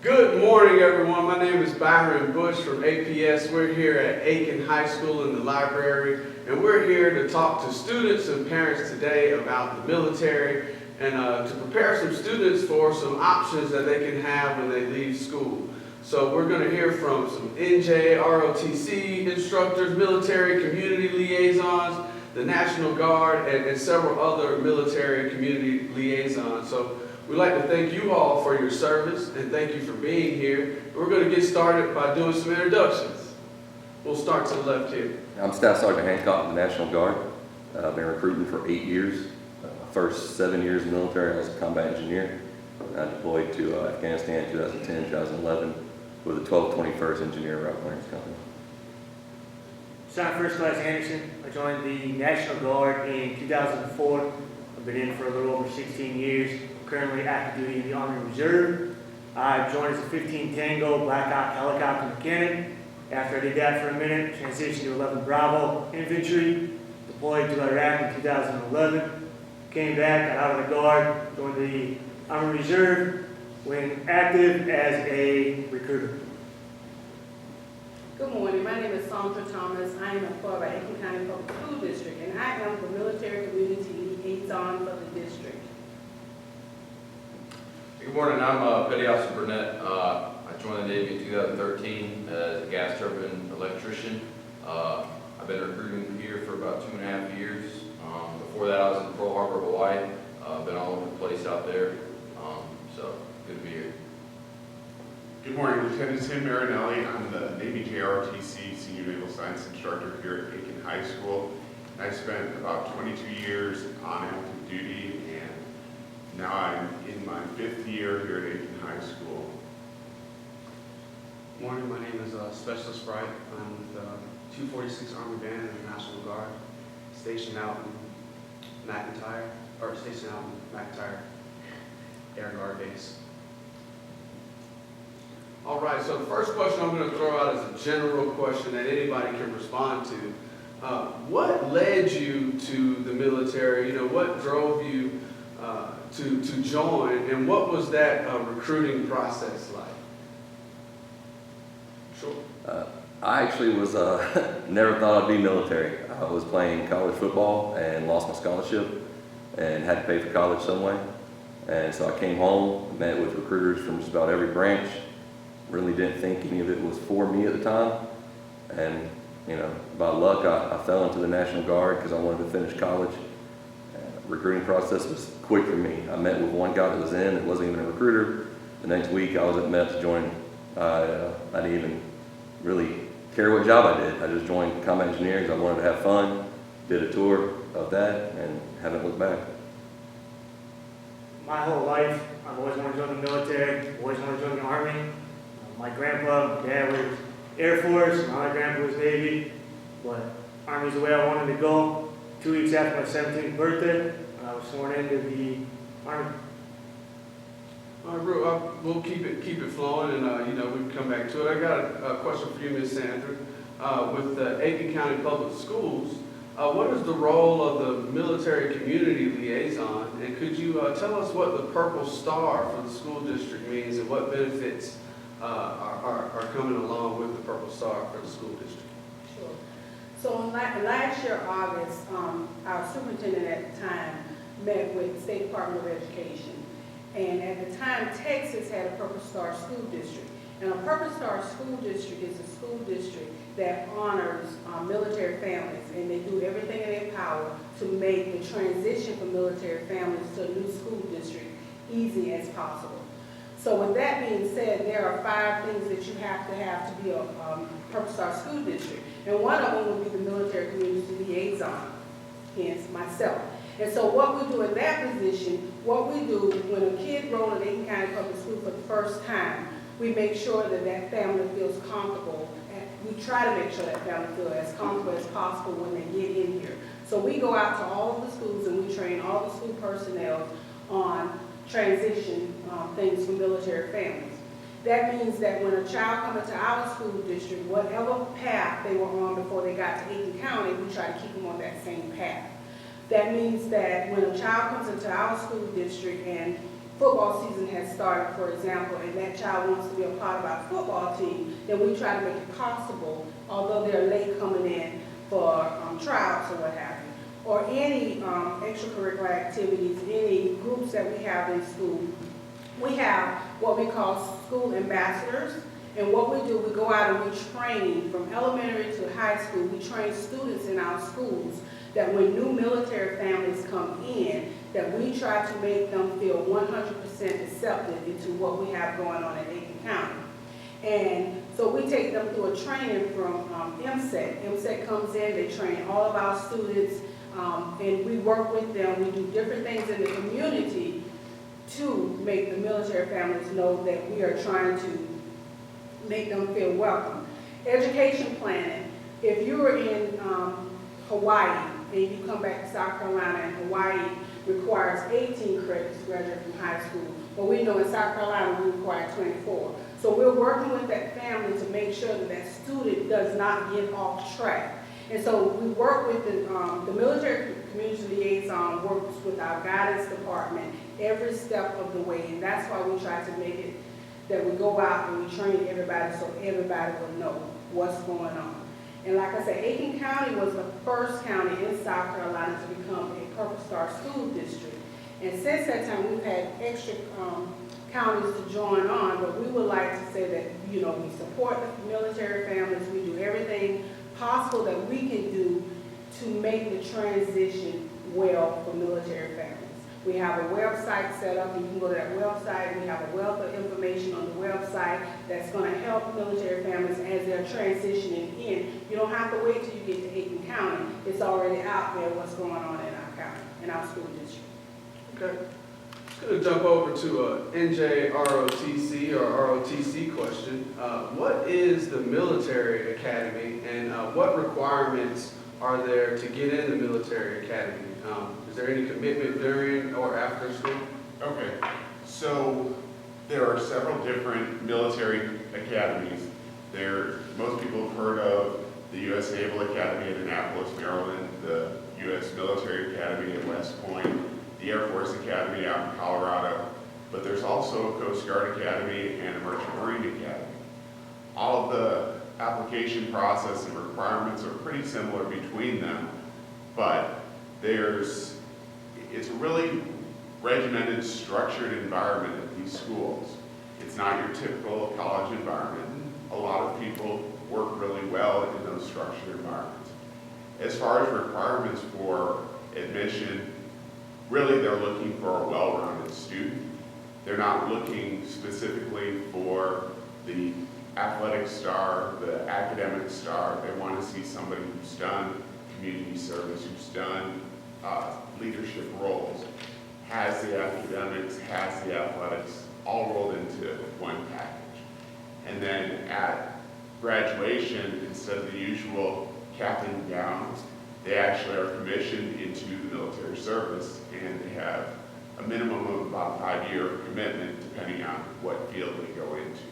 Good morning, everyone. My name is Byron Bush from APS. We're here at Aiken High School in the library, and we're here to talk to students and parents today about the military and to prepare some students for some options that they can have when they leave school. So we're going to hear from some NJ, ROTC instructors, military community liaisons, the National Guard, and several other military community liaisons. So we'd like to thank you all for your service and thank you for being here. We're going to get started by doing some introductions. We'll start to the left here. I'm Staff Sergeant Hancock of the National Guard. I've been recruiting for 8 years. First 7 years in the military, I was a combat engineer. I deployed to Afghanistan 2010, 2011 with the 1221st Engineer Route Clearance Company. Sergeant First Class Anderson. I joined the National Guard in 2004. I've been in for a little over 16 years. Currently active duty in the Army Reserve. I joined as a 15 Tango Black Hawk helicopter mechanic. After I did that for a minute, transitioned to 11 Bravo infantry, deployed to Iraq in 2011. Came back, got out of the Guard, joined the Army Reserve, went active as a recruiter. Good morning, my name is Sandra Thomas. I am employed by Aiken County Public School District, and I am the military community liaison for the district. Good morning, I'm Petty Officer Burnett. I joined the Navy in 2013 as a gas turbine electrician. I've been recruiting here for about 2.5 years. Before that, I was in Pearl Harbor, Hawaii. Been all over the place out there, so good to be here. Good morning, Lieutenant Tim Marinelli. I'm the Navy JROTC Senior Naval Science Instructor here at Aiken High School. I spent about 22 years on active duty, and now I'm in my 5th year here at Aiken High School. Good morning, my name is Specialist Bright. I'm with the 246 Army Band in the National Guard, stationed out in McIntyre Air Guard Base. All right, so the first question I'm going to throw out is a general question that anybody can respond to. What led you to the military? What drove you to join, and what was that recruiting process like? Sure. I actually was never thought I'd be military. I was playing college football and lost my scholarship and had to pay for college some way. And so I came home, met with recruiters from just about every branch. Really didn't think any of it was for me at the time. And, by luck, I fell into the National Guard because I wanted to finish college. Recruiting process was quick for me. I met with one guy that was in, that wasn't even a recruiter. The next week I was at Mets joining. I didn't even really care what job I did. I just joined combat engineering because I wanted to have fun, did a tour of that, and haven't looked back. My whole life, I've always wanted to join the military, always wanted to join the Army. My grandpa, my dad was Air Force, my other grandpa was Navy, but Army's the way I wanted to go. 2 weeks after my 17th birthday, I was sworn into the Army. All right, we'll keep it flowing, and we can come back to it. I got a question for you, Ms. Sandra. With the Aiken County Public Schools, what is the role of the military community liaison, and could you tell us what the Purple Star for the school district means and what benefits are coming along with the Purple Star for the school district? Sure. So last year, August, our superintendent at the time met with the State Department of Education. And at the time, Texas had a Purple Star school district. And a Purple Star school district is a school district that honors military families, and they do everything in their power to make the transition from military families to a new school district easy as possible. So with that being said, there are 5 things that you have to be a Purple Star school district. And one of them would be the military community liaison, hence myself. And so what we do in that position, what we do when a kid rolls in Aiken County Public School for the first time, we make sure that that family feels comfortable. And we try to make sure that family feels as comfortable as possible when they get in here. So we go out to all of the schools and we train all the school personnel on transition things for military families. That means that when a child comes into our school district, whatever path they were on before they got to Aiken County, we try to keep them on that same path. That means that when a child comes into our school district and football season has started, for example, and that child wants to be a part of our football team, then we try to make it possible, although they're late coming in for tryouts or what have you, or any extracurricular activities, any groups that we have in school. We have what we call school ambassadors, and what we do, we go out and we train from elementary to high school. We train students in our schools that when new military families come in, that we try to make them feel 100% accepted into what we have going on in Aiken County. And so we take them through a training from MSEC. MSEC comes in, they train all of our students, and we work with them. We do different things in the community to make the military families know that we are trying to make them feel welcome. Education planning. If you're in Hawaii and you come back to South Carolina, and Hawaii requires 18 credits to graduate from high school, but we know in South Carolina we require 24. So we're working with that family to make sure that that student does not get off track. And so we work with the military community liaison works with our guidance department every step of the way, and that's why we try to make it that we go out and we train everybody so everybody will know what's going on. And like I said, Aiken County was the first county in South Carolina to become a Purple Star School District. And since that time, we've had extra counties to join on, but we would like to say that, you know, we support the military families, we do everything possible that we can do to make the transition well for military families. We have a website set up. You can go to that website. We have a wealth of information on the website that's going to help military families as they're transitioning in. You don't have to wait till you get to Aiken County. It's already out there what's going on in our county, in our school district. Okay. Just going to jump over to a NJROTC or ROTC question. What is the military academy, and what requirements are there to get in the military academy? Is there any commitment during or after school? Okay, so there are several different military academies. Most people have heard of the U.S. Naval Academy at Annapolis, Maryland, the U.S. Military Academy at West Point, the Air Force Academy out in Colorado, but there's also a Coast Guard Academy and a Merchant Marine Academy. All of the application process and requirements are pretty similar between them, but it's a really regimented, structured environment at these schools. It's not your typical college environment. A lot of people work really well in those structured environments. As far as requirements for admission, really they're looking for a well-rounded student. They're not looking specifically for the athletic star, the academic star. They want to see somebody who's done community service, who's done leadership roles, has the academics, has the athletics, all rolled into one package. And then at graduation, instead of the usual cap and gown, they actually are commissioned into the military service, and they have a minimum of about a 5-year commitment depending on what field they go into.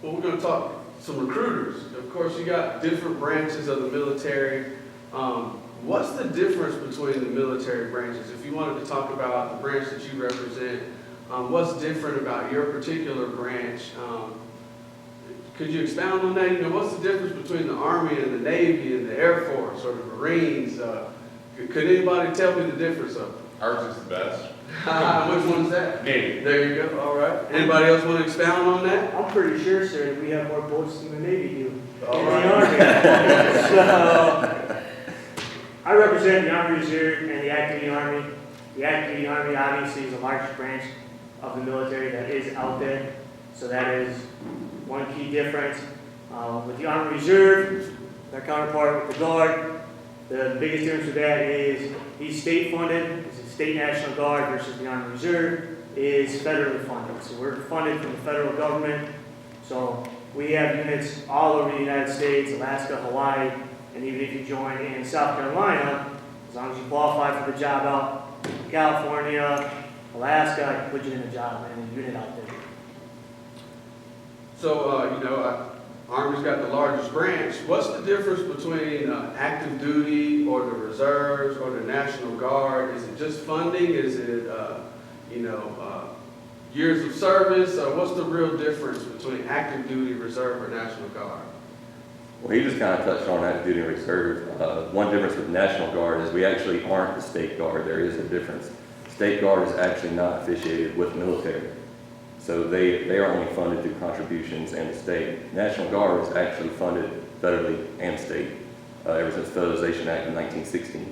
Well, we're going to talk some recruiters. Of course, you got different branches of the military. What's the difference between the military branches? If you wanted to talk about the branch that you represent, what's different about your particular branch? Could you expound on that? You know, what's the difference between the Army and the Navy and the Air Force or the Marines? Could anybody tell me the difference of them? Ours is the best. Which one's that? Navy. There you go. All right. Anybody else want to expound on that? I'm pretty sure, sir, that we have more boats than the Navy do. All In right. the Army. So, I represent the Army Reserve and the Active Duty Army. The Active Duty Army obviously is the largest branch of the military that is out there. So that is one key difference. With the Army Reserve, their counterpart with the Guard, the biggest difference with that is he's state funded. It's a state National Guard versus the Army Reserve is federally funded. So we're funded from the federal government. So we have units all over the United States, Alaska, Hawaii, and even if you join in South Carolina, as long as you qualify for the job out in California, Alaska, I can put you in a job and a unit out there. So, you know, Army's got the largest branch. What's the difference between active duty or the reserves or the National Guard? Is it just funding? Is it, years of service? What's the real difference between active duty, reserve, or National Guard? Well, he just kind of touched on active duty and reserve. One difference with National Guard is we actually aren't the state guard. There is a difference. State Guard is actually not affiliated with the military. So they are only funded through contributions and the state. National Guard is actually funded federally and state ever since the Federalization Act in 1916.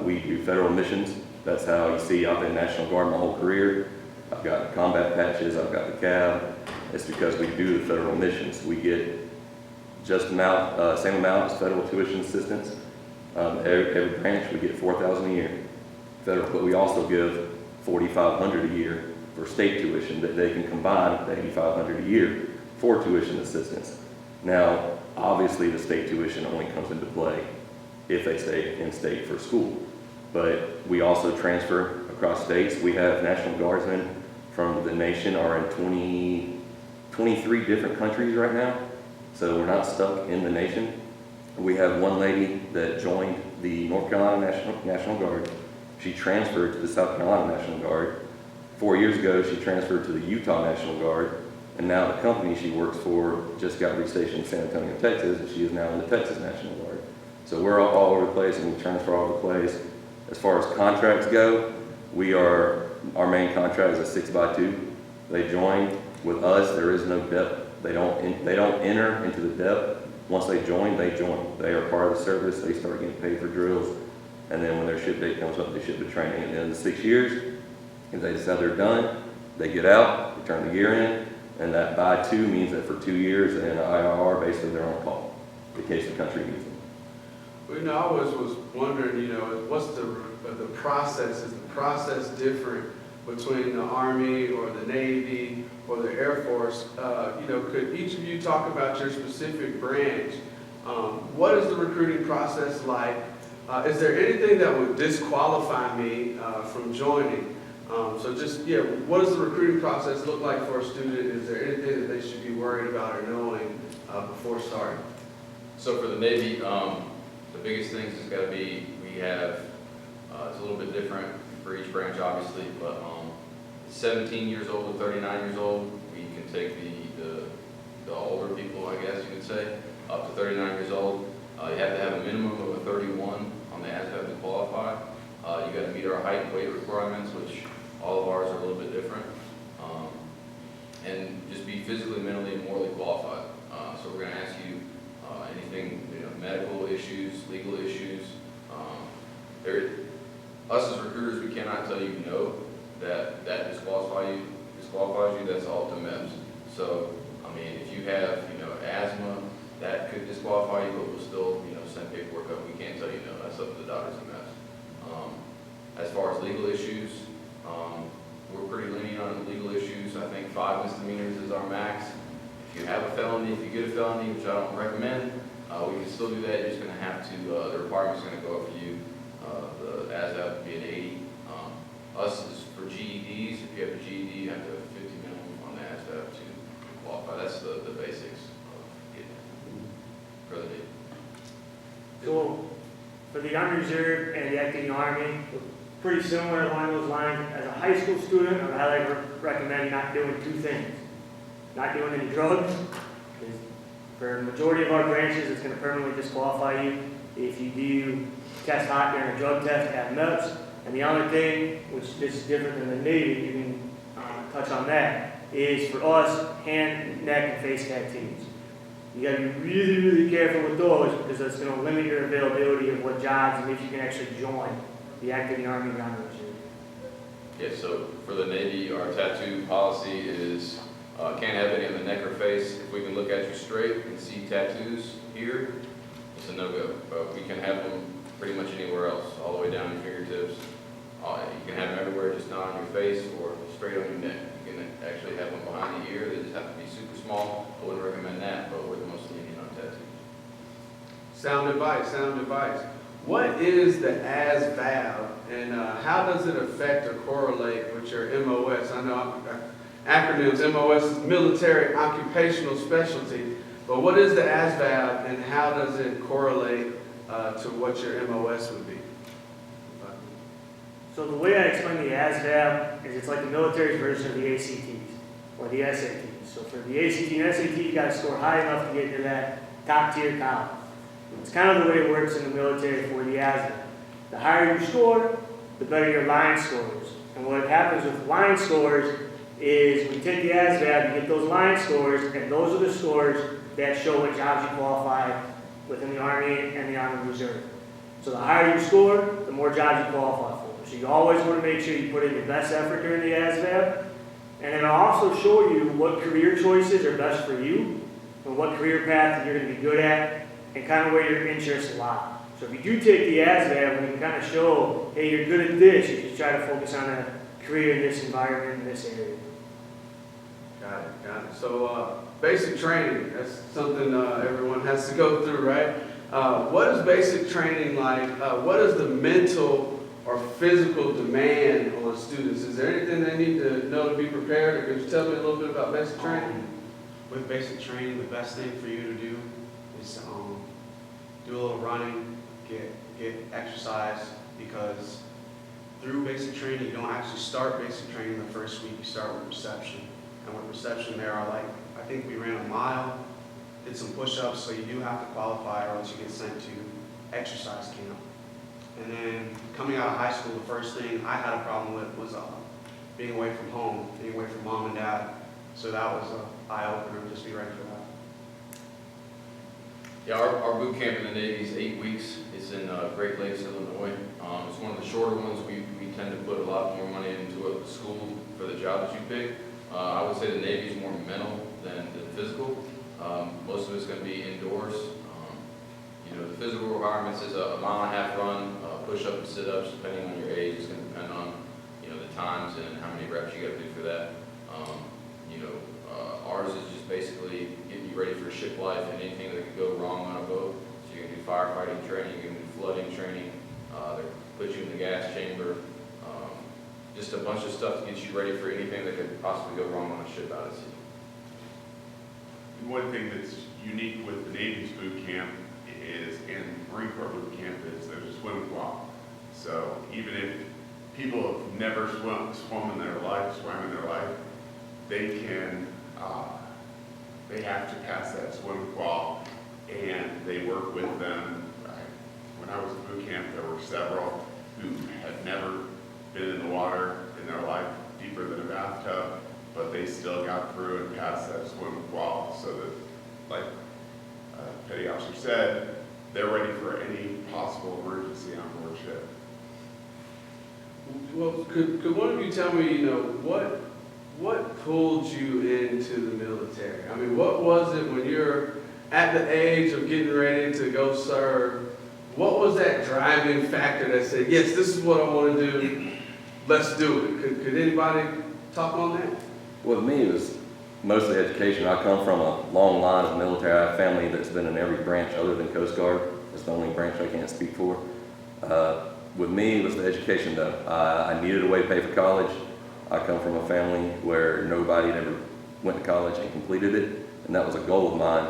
We do federal missions. That's how you see I've been National Guard my whole career. I've got combat patches, I've got the cab. It's because we do the federal missions. We get just same amount as federal tuition assistance. Every branch we get $4,000 a year federal, but we also give $4,500 a year for state tuition that they can combine the $8,500 a year for tuition assistance. Now, obviously, the state tuition only comes into play if they stay in state for school, but we also transfer across states. We have National Guardsmen from the nation are in 23 different countries right now. So we're not stuck in the nation. We have one lady that joined the North Carolina National Guard. She transferred to the South Carolina National Guard. 4 years ago, she transferred to the Utah National Guard. And now the company she works for just got restationed in San Antonio, Texas, and she is now in the Texas National Guard. So we're all over the place and we transfer all over the place. As far as contracts go, our main contract is a 6x2. They join with us. There is no depth. They don't enter into the depth. Once they join, they join. They are part of the service. They start getting paid for drills. And then when their ship date comes up, they ship the training. At the end of the 6 years, if they decide they're done, they get out, they turn the gear in, and that by 2 means that for 2 years and an IRR basically they're on call in case the country needs them. Well, I always was wondering, what's the process? Is the process different between the Army or the Navy or the Air Force? Could each of you talk about your specific branch? What is the recruiting process like? Is there anything that would disqualify me from joining? What does the recruiting process look like for a student? Is there anything that they should be worried about or knowing before starting? So for the Navy, the biggest things has got to be, we have, it's a little bit different for each branch obviously, but 17 years old to 39 years old, we can take the older people, I guess you could say, up to 39 years old. You have to have a minimum of a 31 on the ASVAB to qualify. You got to meet our height and weight requirements, which all of ours are a little bit different. And just be physically, mentally, and morally qualified. So we're going to ask you anything, medical issues, legal issues. Us as recruiters, we cannot tell you no, that disqualifies you, that's all to MEPS. So, if you have, asthma, that could disqualify you, but we'll still, send paperwork up. We can't tell you no, that's up to the doctors and MEPS. As far as legal issues, we're pretty lenient on legal issues. I think 5 misdemeanors is our max. If you have a felony, if you get a felony, which I don't recommend, we can still do that. You're just going to have to, the requirement's going to go up for you. The ASVAB would be an 80. Us is for GEDs. If you have a GED, you have to have 50 minimum on the ASVAB to qualify. That's the basics of getting it for the Navy. So for the Army Reserve and the active Army, pretty similar along those lines. As a high school student, I would highly recommend not doing 2 things. Not doing any drugs. For the majority of our branches, it's going to permanently disqualify you if you do test hot during a drug test at MEPS. And the other thing, which this is different than the Navy, you can touch on that, is for us, hand, neck, and face tattoos. You got to be really, really careful with those because that's going to limit your availability of what jobs and if you can actually join the active Army and Army Reserve. Yeah, so for the Navy, our tattoo policy is can't have any on the neck or face. If we can look at you straight and see tattoos here, it's a no-go. But we can have them pretty much anywhere else, all the way down your fingertips. You can have them everywhere, just not on your face or straight on your neck. You can actually have them behind the ear. They just have to be super small. I wouldn't recommend that, but we're the most lenient on tattoos. Sound advice. What is the ASVAB and how does it affect or correlate with your MOS? I know acronyms, MOS is Military Occupational Specialty. But what is the ASVAB and how does it correlate to what your MOS would be? So the way I explain the ASVAB is it's like the military's version of the ACTs or the SATs. So for the ACT and SAT, you got to score high enough to get into that top tier college. It's kind of the way it works in the military for the ASVAB. The higher you score, the better your line scores. And what happens with line scores is we take the ASVAB, you get those line scores, and those are the scores that show what jobs you qualify within the Army and the Army Reserve. So the higher you score, the more jobs you qualify for. So you always want to make sure you put in your best effort during the ASVAB. And it'll also show you what career choices are best for you and what career path you're going to be good at and kind of where your interests lie. So if you do take the ASVAB, we can kind of show, hey, you're good at this, you just try to focus on a career in this environment, in this area. Got it. So basic training, that's something everyone has to go through, right? What is basic training like? What is the mental or physical demand on students? Is there anything they need to know to be prepared? Or could you tell me a little bit about basic training? With basic training, the best thing for you to do is do a little running, get exercise, because through basic training, you don't actually start basic training the first week, you start with reception. And with reception there are I think we ran a mile, did some push-ups, so you do have to qualify or else you get sent to exercise camp. And then coming out of high school, the first thing I had a problem with was being away from home, being away from mom and dad. So that was an eye-opener, just be ready for that. Yeah, our boot camp in the Navy is 8 weeks. It's in Great Lakes, Illinois. It's one of the shorter ones. We tend to put a lot more money into a school for the job that you pick. I would say the Navy is more mental than physical. Most of it's going to be indoors. The physical requirements is a 1.5 mile run, push-up and sit-ups, depending on your age. It's going to depend on, the times and how many reps you got to do for that. Ours is just basically getting you ready for ship life and anything that could go wrong on a boat. So you're going to do firefighting training, you're going to do flooding training, they put you in the gas chamber, just a bunch of stuff to get you ready for anything that could possibly go wrong on a ship out at sea. One thing that's unique with the Navy's boot camp is, and Marine Corps boot camp, is there's a swim qual. So even if people have never swam in their life, they can, they have to pass that swim qual, and they work with them. When I was at boot camp, there were several who had never been in the water in their life deeper than a bathtub, but they still got through and passed that swim qual, so that, like Petty Officer said, they're ready for any possible emergency on board ship. Well, could one of you tell me, what pulled you into the military? I mean, what was it when you're at the age of getting ready to go serve? What was that driving factor that said, yes, this is what I want to do, let's do it? Could anybody talk on that? With me, it was mostly education. I come from a long line of military. I have family that's been in every branch other than Coast Guard. It's the only branch I can't speak for. With me, it was the education though. I needed a way to pay for college. I come from a family where nobody had ever went to college and completed it, and that was a goal of mine.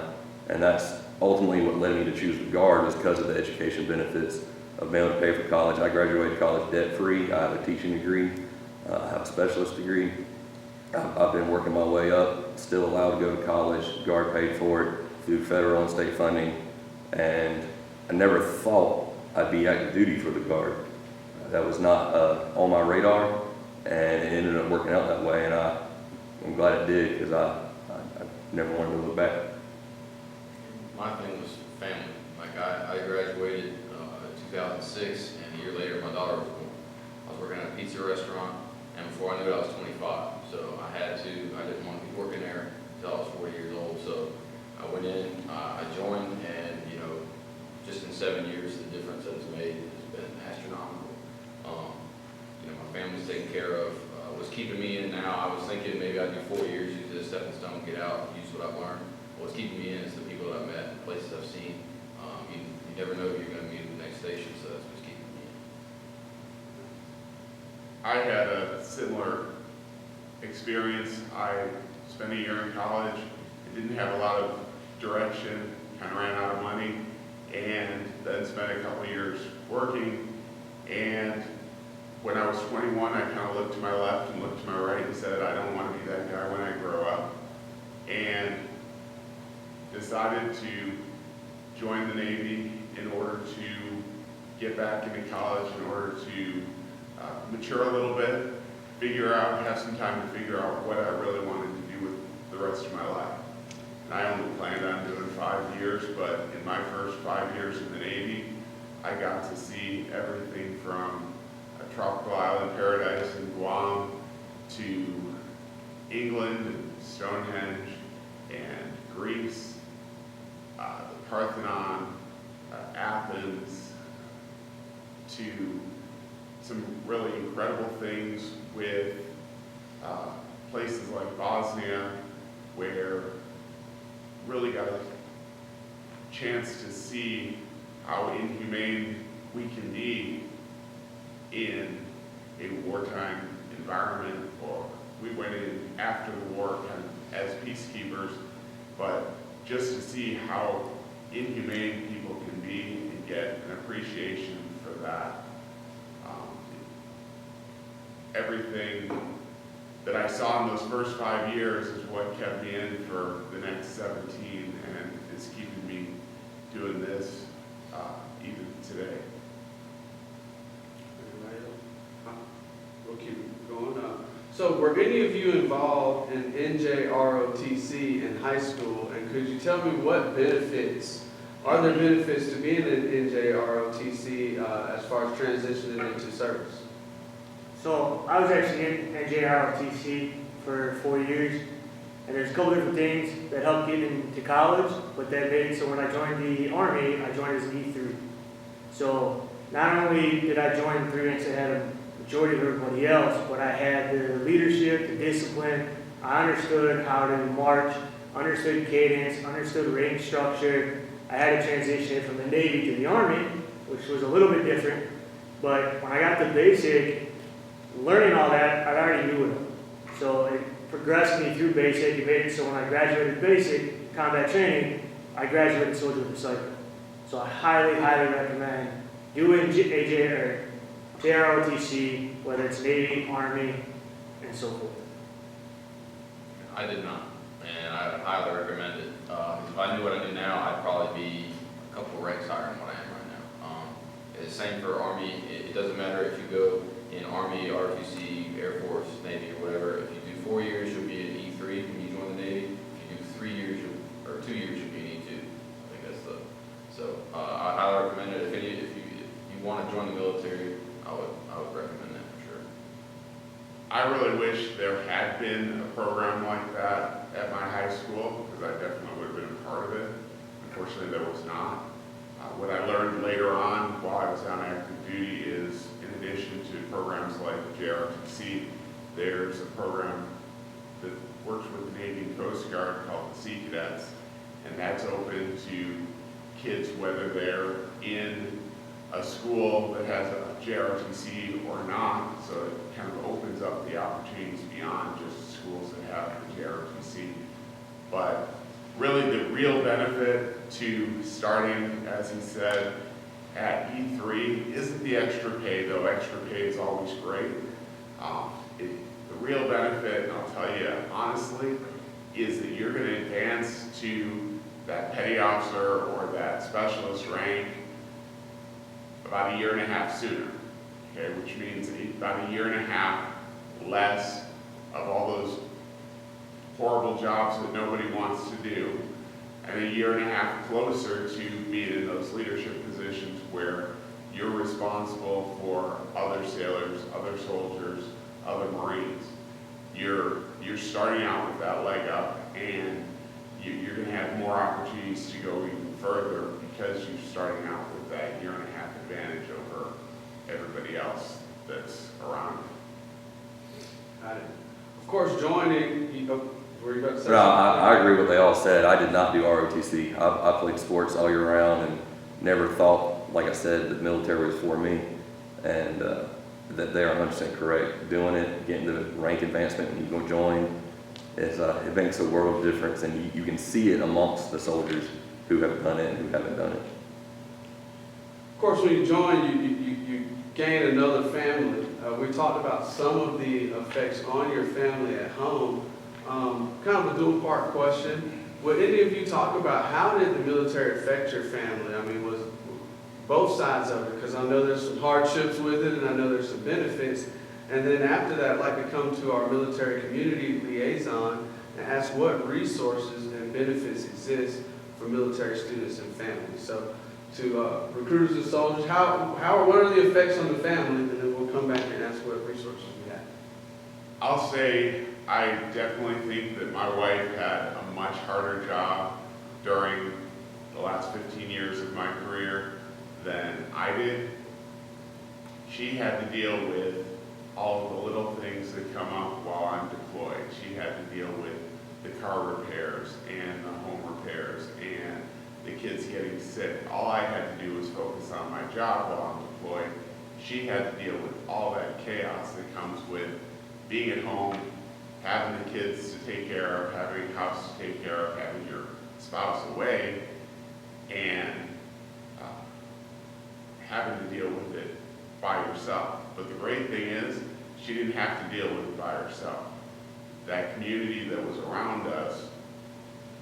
And that's ultimately what led me to choose the Guard, was because of the education benefits of being able to pay for college. I graduated college debt-free. I have a teaching degree. I have a specialist degree. I've been working my way up, still allowed to go to college. Guard paid for it through federal and state funding, and I never thought I'd be active duty for the Guard. That was not on my radar, and it ended up working out that way, and I'm glad it did, because I never wanted to look back. My thing was family. Like I graduated in 2006, and a year later my daughter was born. I was working at a pizza restaurant, and before I knew it I was 25. So I didn't want to be working there until I was 40 years old. So I went in, I joined, and just in 7 years the difference that it's made has been astronomical. My family's taken care of. What's keeping me in now, I was thinking maybe I'd do 4 years, use it as a stepping stone, get out, use what I've learned. What's keeping me in is the people that I've met, the places I've seen. You never know who you're going to meet at the next station, so that's what's keeping me in. I had a similar experience. I spent a year in college. I didn't have a lot of direction, kind of ran out of money, and then spent a couple years working. And when I was 21, I kind of looked to my left and looked to my right and said, I don't want to be that guy when I grow up. And decided to join the Navy in order to get back into college, in order to mature a little bit, have some time to figure out what I really wanted to do with the rest of my life. And I only planned on doing 5 years, but in my first 5 years in the Navy, I got to see everything from a tropical island paradise in Guam to England and Stonehenge and Greece, the Parthenon, Athens, to some really incredible things with places like Bosnia, where really got a chance to see how inhumane we can be in a wartime environment. Or we went in after the war kind of as peacekeepers, but just to see how inhumane people can be and get an appreciation for that. Everything that I saw in those first 5 years is what kept me in for the next 17 and is keeping me doing this even today. Anybody else? We'll keep going up. So were any of you involved in NJROTC in high school, and could you tell me what benefits, are there benefits to being in NJROTC as far as transitioning into service? So I was actually in NJROTC for 4 years, and there's a couple different things that helped get into college, but that made it so when I joined the Army, I joined as an E3. So not only did I join the 3 ranks ahead of the majority of everybody else, but I had the leadership, the discipline, I understood how to march, understood cadence, understood rank structure. I had to transition from the Navy to the Army, which was a little bit different, but when I got the basic, learning all that, I already knew it. So it progressed me through basic. It made it so when I graduated basic combat training, I graduated soldier with a cycle. So I highly, highly recommend doing JROTC, whether it's Navy, Army, and so forth. I did not, and I highly recommend it. If I knew what I do now, I'd probably be a couple ranks higher than what I am right now. It's the same for Army. It doesn't matter if you go in Army, ROTC, Air Force, Navy, or whatever. If you do 4 years, you'll be an E3 when you join the Navy. If you do 3 years, or 2 years, you'll be an E2. I think that's the. So I highly recommend it. If you want to join the military, I would recommend that for sure. I really wish there had been a program like that at my high school, because I definitely would have been a part of it. Unfortunately, there was not. What I learned later on while I was on active duty is, in addition to programs like the JRTC, there's a program that works with the Navy and Coast Guard called the Sea Cadets, and that's open to kids whether they're in a school that has a JRTC or not. So it kind of opens up the opportunities beyond just schools that have the JRTC. But really the real benefit to starting, as he said, at E3 isn't the extra pay, though extra pay is always great. The real benefit, and I'll tell you honestly, is that you're going to advance to that petty officer or that specialist rank about 1.5 years sooner, okay, which means about 1.5 years less of all those horrible jobs that nobody wants to do, and 1.5 years closer to being in those leadership positions where you're responsible for other sailors, other soldiers, other Marines. You're starting out with that leg up, and you're going to have more opportunities to go even further because you're starting out with that 1.5 year advantage over everybody else that's around you. Got it. Of course, joining, were you about to say No, something? I agree with what they all said. I did not do ROTC. I played sports all year round and never thought, like I said, that military was for me. And that they are 100% correct. Doing it, getting the rank advancement when you go join, it makes a world of difference, and you can see it amongst the soldiers who have done it and who haven't done it. Of course, when you join, you gain another family. We talked about some of the effects on your family at home. Kind of a dual part question. Would any of you talk about how did the military affect your family? I mean, was both sides of it? Because I know there's some hardships with it, and I know there's some benefits. And then after that, I'd like to come to our military community liaison and ask what resources and benefits exist for military students and families. So to recruiters and soldiers, what are the effects on the family? And then we'll come back and ask what resources we have. I'll say I definitely think that my wife had a much harder job during the last 15 years of my career than I did. She had to deal with all of the little things that come up while I'm deployed. She had to deal with the car repairs and the home repairs and the kids getting sick. All I had to do was focus on my job while I'm deployed. She had to deal with all that chaos that comes with being at home, having the kids to take care of, having a house to take care of, having your spouse away, and having to deal with it by yourself. But the great thing is, she didn't have to deal with it by herself. That community that was around us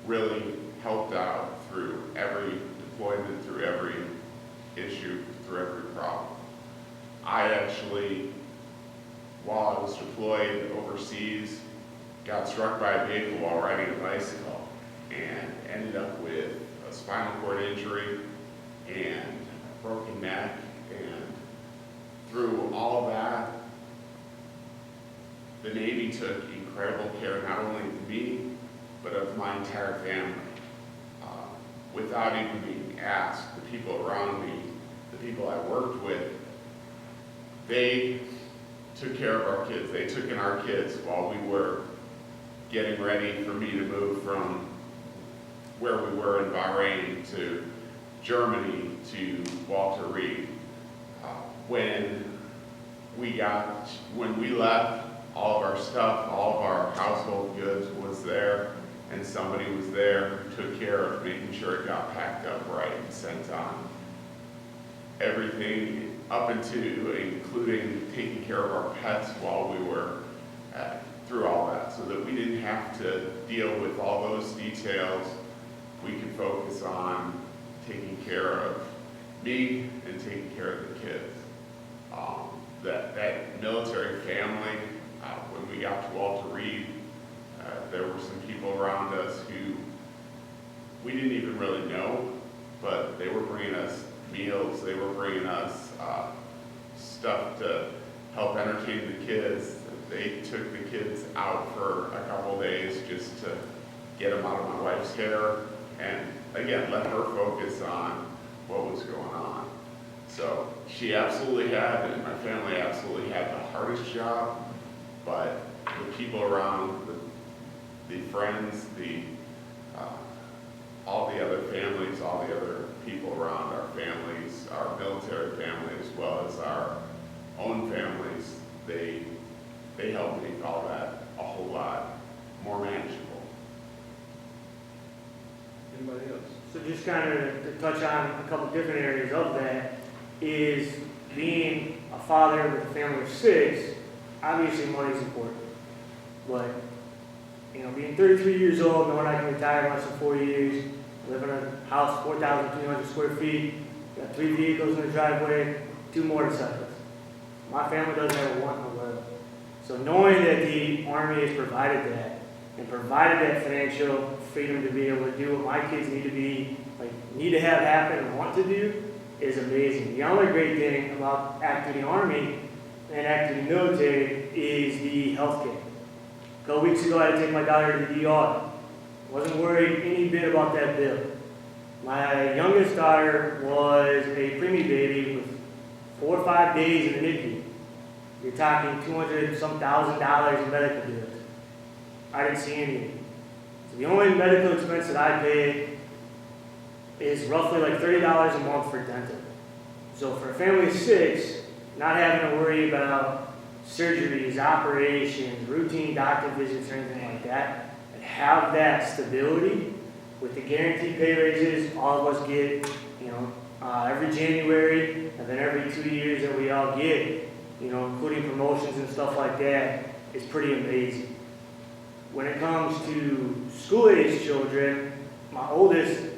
really helped out through every deployment, through every issue, through every problem. I actually, while I was deployed overseas, got struck by a vehicle while riding a bicycle and ended up with a spinal cord injury and a broken neck. And through all of that, the Navy took incredible care not only of me, but of my entire family. Without even being asked, the people around me, the people I worked with, they took care of our kids. They took in our kids while we were getting ready for me to move from where we were in Bahrain to Germany to Walter Reed. When we left, all of our stuff, all of our household goods was there, and somebody was there who took care of making sure it got packed up right and sent on. Everything up into, including taking care of our pets while we were through all that, so that we didn't have to deal with all those details. We could focus on taking care of me and taking care of the kids. That military family, when we got to Walter Reed, there were some people around us who we didn't even really know, but they were bringing us meals, they were bringing us stuff to help entertain the kids. They took the kids out for a couple days just to get them out of my wife's hair, and again, let her focus on what was going on. So she absolutely had, and my family absolutely had the hardest job, but the people around, the friends, all the other families, all the other people around our families, our military family, as well as our own families, they helped make all that a whole lot more manageable. Anybody else? So just kind of to touch on a couple different areas of that is being a father with a family of 6, obviously money is important. But, being 33 years old, knowing I can retire in less than 4 years, live in a house 4,300 square feet, got 3 vehicles in the driveway, 2 motorcycles. My family doesn't have a want and a little. So knowing that the Army has provided that, and provided that financial freedom to be able to do what my kids need to have happen and want to do, is amazing. The only great thing about active duty Army and active duty military is the health care. A couple weeks ago, I had to take my daughter to the ER. Wasn't worried any bit about that bill. My youngest daughter was a preemie baby with 4 or 5 days in the NICU. You're talking $200,000 in medical bills. I didn't see anything. So the only medical expense that I pay is roughly like $30 a month for dental. So for a family of 6, not having to worry about surgeries, operations, routine doctor visits, or anything like that, and have that stability with the guaranteed pay raises all of us get, every January, and then every 2 years that we all get, including promotions and stuff like that, is pretty amazing. When it comes to school-age children, my oldest,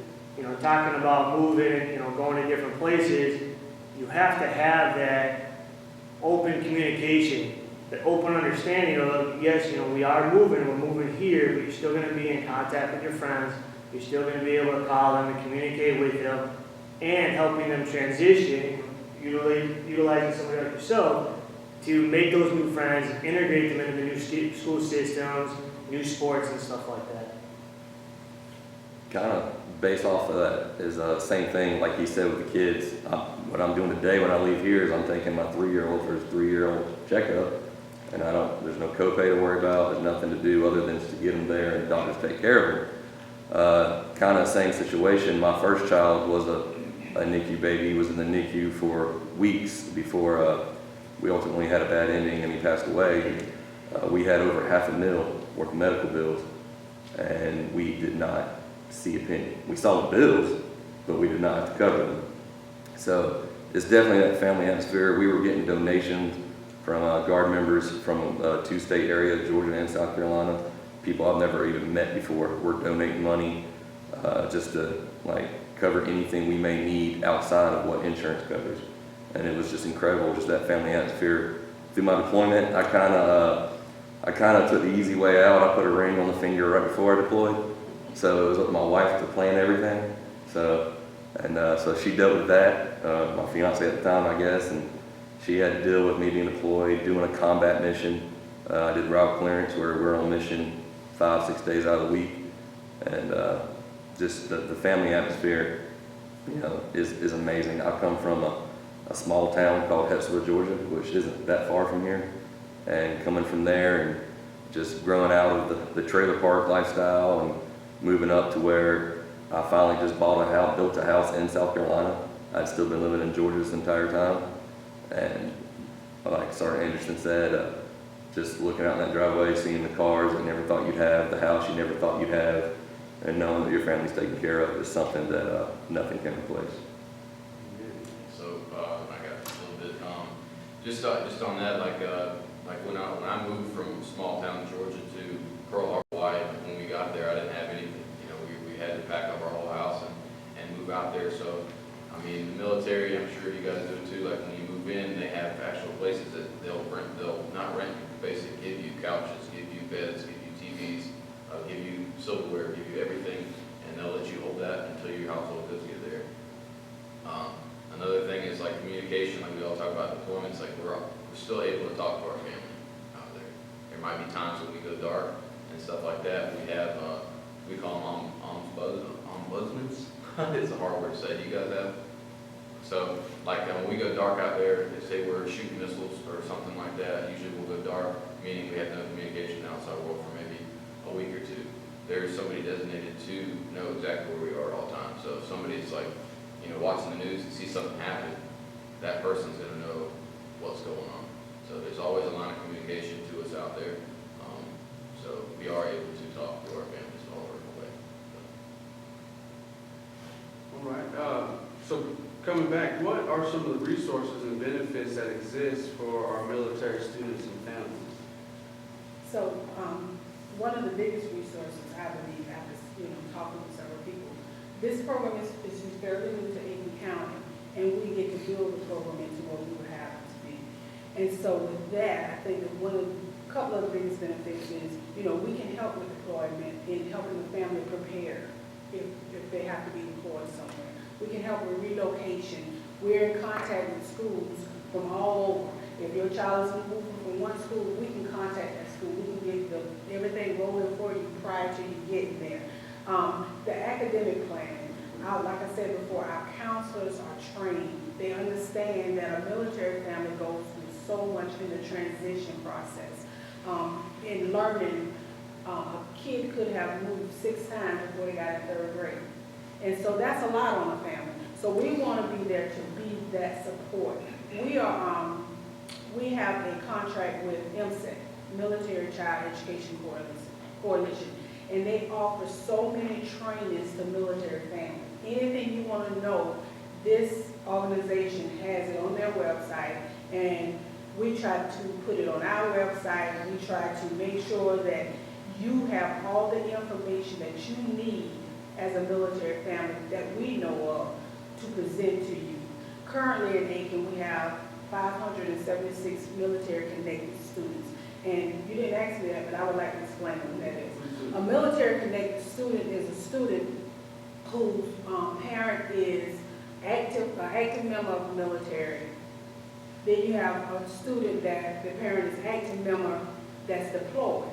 talking about moving, going to different places, you have to have that open communication, that open understanding of, yes, we are moving, we're moving here, but you're still going to be in contact with your friends, you're still going to be able to call them and communicate with them, and helping them transition, utilizing somebody like yourself, to make those new friends, integrate them into the new school systems, new sports and stuff like that. Kind of based off of that is the same thing like he said with the kids. What I'm doing today when I leave here is I'm taking my 3-year-old for his 3-year-old checkup, and there's no copay to worry about, there's nothing to do other than just to get him there and doctors take care of him. Kind of same situation. My first child was a NICU baby. He was in the NICU for weeks before we ultimately had a bad ending and he passed away. We had over $500,000 worth of medical bills, and we did not see a penny. We saw the bills, but we did not have to cover them. So it's definitely that family atmosphere. We were getting donations from Guard members from 2-state area, Georgia and South Carolina. People I've never even met before were donating money just to cover anything we may need outside of what insurance covers. And it was just incredible, just that family atmosphere. Through my deployment, I kind of took the easy way out. I put a ring on the finger right before I deployed. So it was up to my wife to plan everything. So she dealt with that, my fiance at the time, I guess, and she had to deal with me being deployed, doing a combat mission. I did route clearance where we're on mission 5-6 days out of the week. And just the family atmosphere, is amazing. I come from a small town called Hepsville, Georgia, which isn't that far from here. And coming from there and just growing out of the trailer park lifestyle and moving up to where I finally just built a house in South Carolina. I'd still been living in Georgia this entire time. And like Sergeant Anderson said, just looking out in that driveway, seeing the cars that you never thought you'd have, the house you never thought you'd have, and knowing that your family's taken care of is something that nothing can replace. So I got a little bit, just on that, like when I moved from small town Georgia to Pearl Harbor, Hawaii, when we got there, I didn't have anything. We had to pack up our whole house and move out there. So, I mean, the military, I'm sure you guys do it too. Like when you move in, they have actual places that they'll not rent, basically give you couches, give you beds, give you TVs, give you silverware, give you everything, and they'll let you hold that until your household goods get there. Another thing is like communication, like we all talk about deployments, like we're still able to talk to our family out there. There might be times when we go dark and stuff like that. We have, we call them ombudsmen. It's a hard word to say. Do you guys have? So, like when we go dark out there, they say we're shooting missiles or something like that. Usually we'll go dark, meaning we have no communication outside world for maybe a week or two. There's somebody designated to know exactly where we are at all times. So if somebody's like, watching the news and see something happen, that person's going to know what's going on. So there's always a line of communication to us out there. So we are able to talk to our families all over the way. All right. So coming back, what are some of the resources and benefits that exist for our military students and families? So, one of the biggest resources, I believe, after talking to several people, this program is fairly new to Aiken County, and we get to build the program into what we would have it to be. And so with that, I think that a couple of the biggest benefits is, we can help with deployment in helping the family prepare if they have to be deployed somewhere. We can help with relocation. We're in contact with schools from all over. If your child is moving from one school, we can contact that school. We can get everything rolling for you prior to you getting there. The academic planning, like I said before, our counselors are trained. They understand that a military family goes through so much in the transition process. In learning, a kid could have moved 6 times before they got in 3rd grade. And so that's a lot on a family. So we want to be there to be that support. we have a contract with MSEC, Military Child Education Coalition, and they offer so many trainings to military families. Anything you want to know, this organization has it on their website, and we try to put it on our website, and we try to make sure that you have all the information that you need as a military family that we know of to present to you. Currently in Aiken, we have 576 military connected students. And you didn't ask me that, but I would like to explain what that is. A military connected student is a student whose parent is an active member of the military. Then you have a student that the parent is active member that's deployed.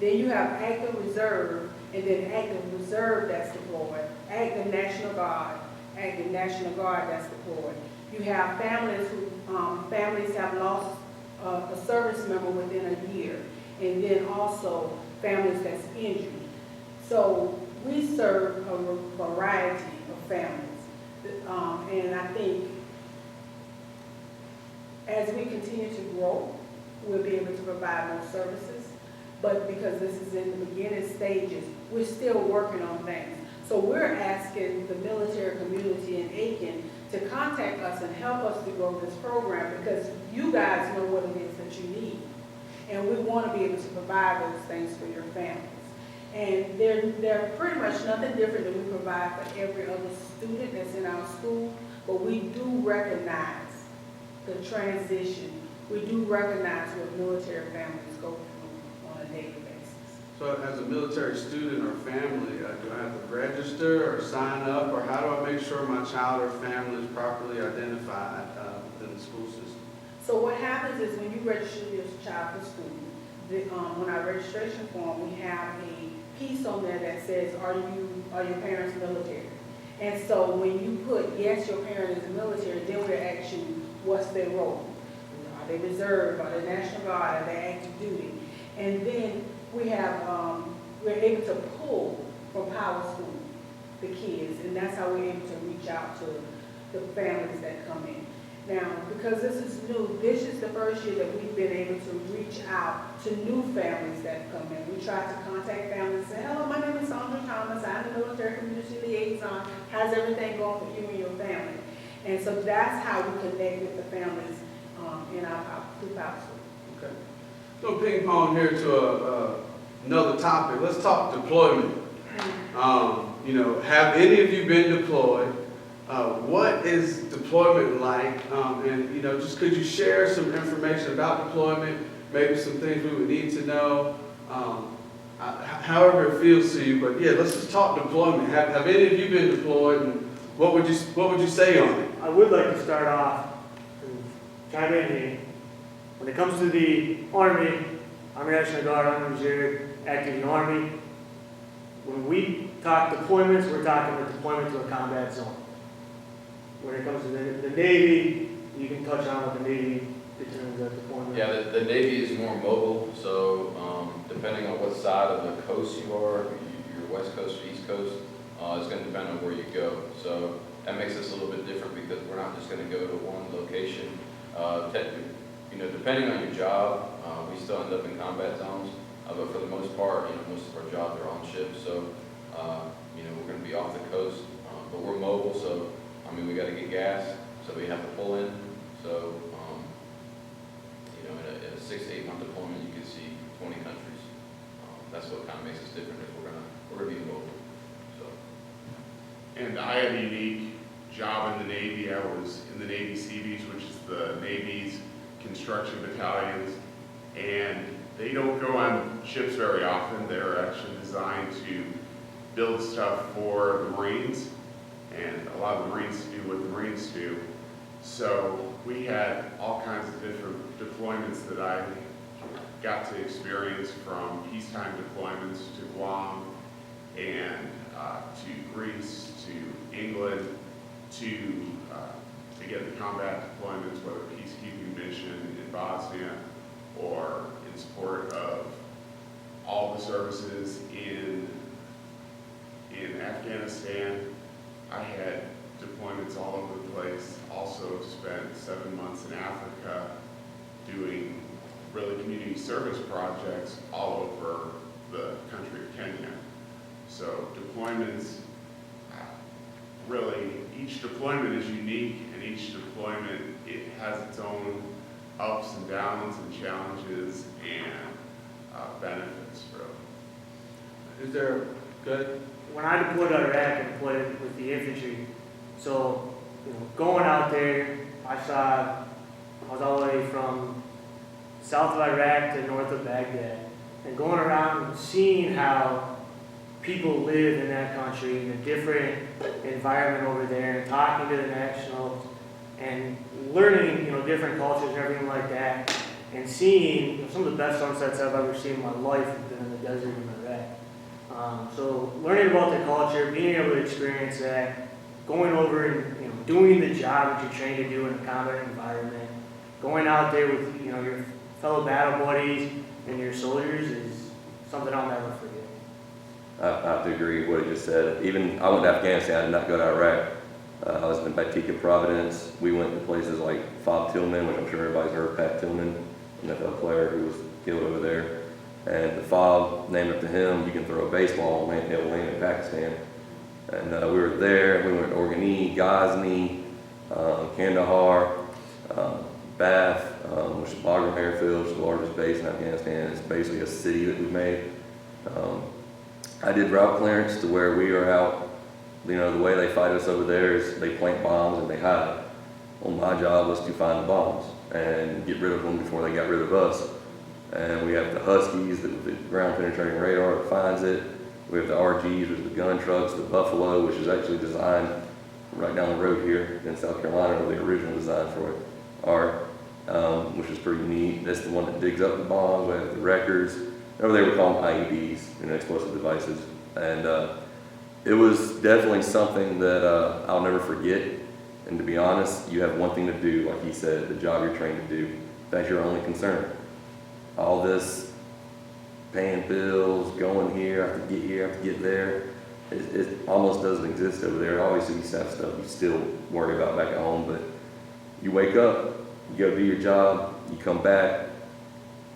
Then you have active reserve, and then active reserve that's deployed, active National Guard that's deployed. You have families who families have lost a service member within a year, and then also families that's injured. So we serve a variety of families, and I think as we continue to grow, we'll be able to provide more services. But because this is in the beginning stages, we're still working on things. So we're asking the military community in Aiken to contact us and help us to grow this program, because you guys know what it is that you need. And we want to be able to provide those things for your families. And they're pretty much nothing different than we provide for every other student that's in our school, but we do recognize the transition. We do recognize what military families go through on a daily basis. So as a military student or family, do I have to register or sign up, or how do I make sure my child or family is properly identified within the school system? So what happens is when you register your child for school, on our registration form, we have a piece on there that says, are your parents military? And so when you put, yes, your parent is military, then we'll ask you, what's their role? Are they reserve? Are they National Guard? Are they active duty? And then we have, we're able to pull from Power School the kids, and that's how we're able to reach out to the families that come in. Now, because this is new, this is the first year that we've been able to reach out to new families that come in. We try to contact families and say, hello, my name is Sandra Thomas. I'm the Military Community Liaison. How's everything going for you and your family? And so that's how we connect with the families in our through Power School. Okay. So ping pong here to another topic. Let's talk deployment. You know, have any of you been deployed? What is deployment like? And, you know, just could you share some information about deployment, maybe some things we would need to know, however it feels to you. But yeah, let's just talk deployment. Have any of you been deployed, and what would you say on it? I would like to start off and chime in here. When it comes to the Army, Army National Guard, Army Reserve, active in the Army, when we talk deployments, we're talking about deployment to a combat zone. When it comes to the Navy, you can touch on what the Navy determines as deployment. Yeah, the Navy is more mobile, so depending on what side of the coast you are, you're West Coast or East Coast, it's going to depend on where you go. So that makes us a little bit different, because we're not just going to go to one location. You know, depending on your job, we still end up in combat zones, but for the most part, you know, most of our jobs are on ships, so you know, we're going to be off the coast, but we're mobile, so I mean, we got to get gas, so we have to pull in. So you know, in a 6 to 8 month deployment, you can see 20 countries. That's what kind of makes us different, is we're gonna be mobile. So. And I had a unique job in the Navy. I was in the Navy Seabees, which is the Navy's construction battalions, and they don't go on ships very often. They're actually designed to build stuff for the Marines, and a lot of the Marines do what the Marines do. So we had all kinds of different deployments that I got to experience, from peacetime deployments to Guam, and to Greece, to England, to again, the combat deployments, whether peacekeeping mission in Bosnia or in support of all the services in Afghanistan. I had deployments all over the place. Also spent 7 months in Africa, doing really community service projects all over the country of Kenya. So deployments, really, each deployment is unique, and each deployment, it has its own ups and downs and challenges and benefits, really. Is there, good? When I deployed to Iraq, I deployed with the infantry. So, going out there, I was all the way from south of Iraq to north of Baghdad. And going around and seeing how people live in that country in a different environment over there, and talking to the nationals and learning, different cultures and everything like that, and seeing some of the best sunsets I've ever seen in my life have been in the desert in Iraq. So learning about the culture, being able to experience that, going over and doing the job that you're trained to do in a combat environment, going out there with your fellow battle buddies and your soldiers is something I'll never forget. I have to agree with what he just said. Even I went to Afghanistan, I did not go to Iraq. I was in Batika, Providence. We went to places like Fob Tillman, which I'm sure everybody's heard of, Pat Tillman, an NFL player who was killed over there. And the Fob, named after him, you can throw a baseball, it will land in Pakistan. And we were there. We went to Organi, Ghazni, Kandahar, Bath, which is Bagram Airfield, which is the largest base in Afghanistan. It's basically a city that we've made. I did route clearance to where we are out. The way they fight us over there is they plant bombs and they hide. Well, my job was to find the bombs and get rid of them before they got rid of us. And we have the Huskies, the ground penetrating radar that finds it. We have the RGs, which is the gun trucks, the Buffalo, which is actually designed right down the road here in South Carolina, where the original design for it are, which is pretty neat. That's the one that digs up the bombs. We have the wreckers. Over there we call them IEDs, explosive devices. And it was definitely something that I'll never forget. And to be honest, you have one thing to do, like he said, the job you're trained to do. That's your only concern. All this paying bills, going here, I have to get here, I have to get there, it almost doesn't exist over there. Obviously, you have stuff you still worry about back at home, but you wake up, you go do your job, you come back,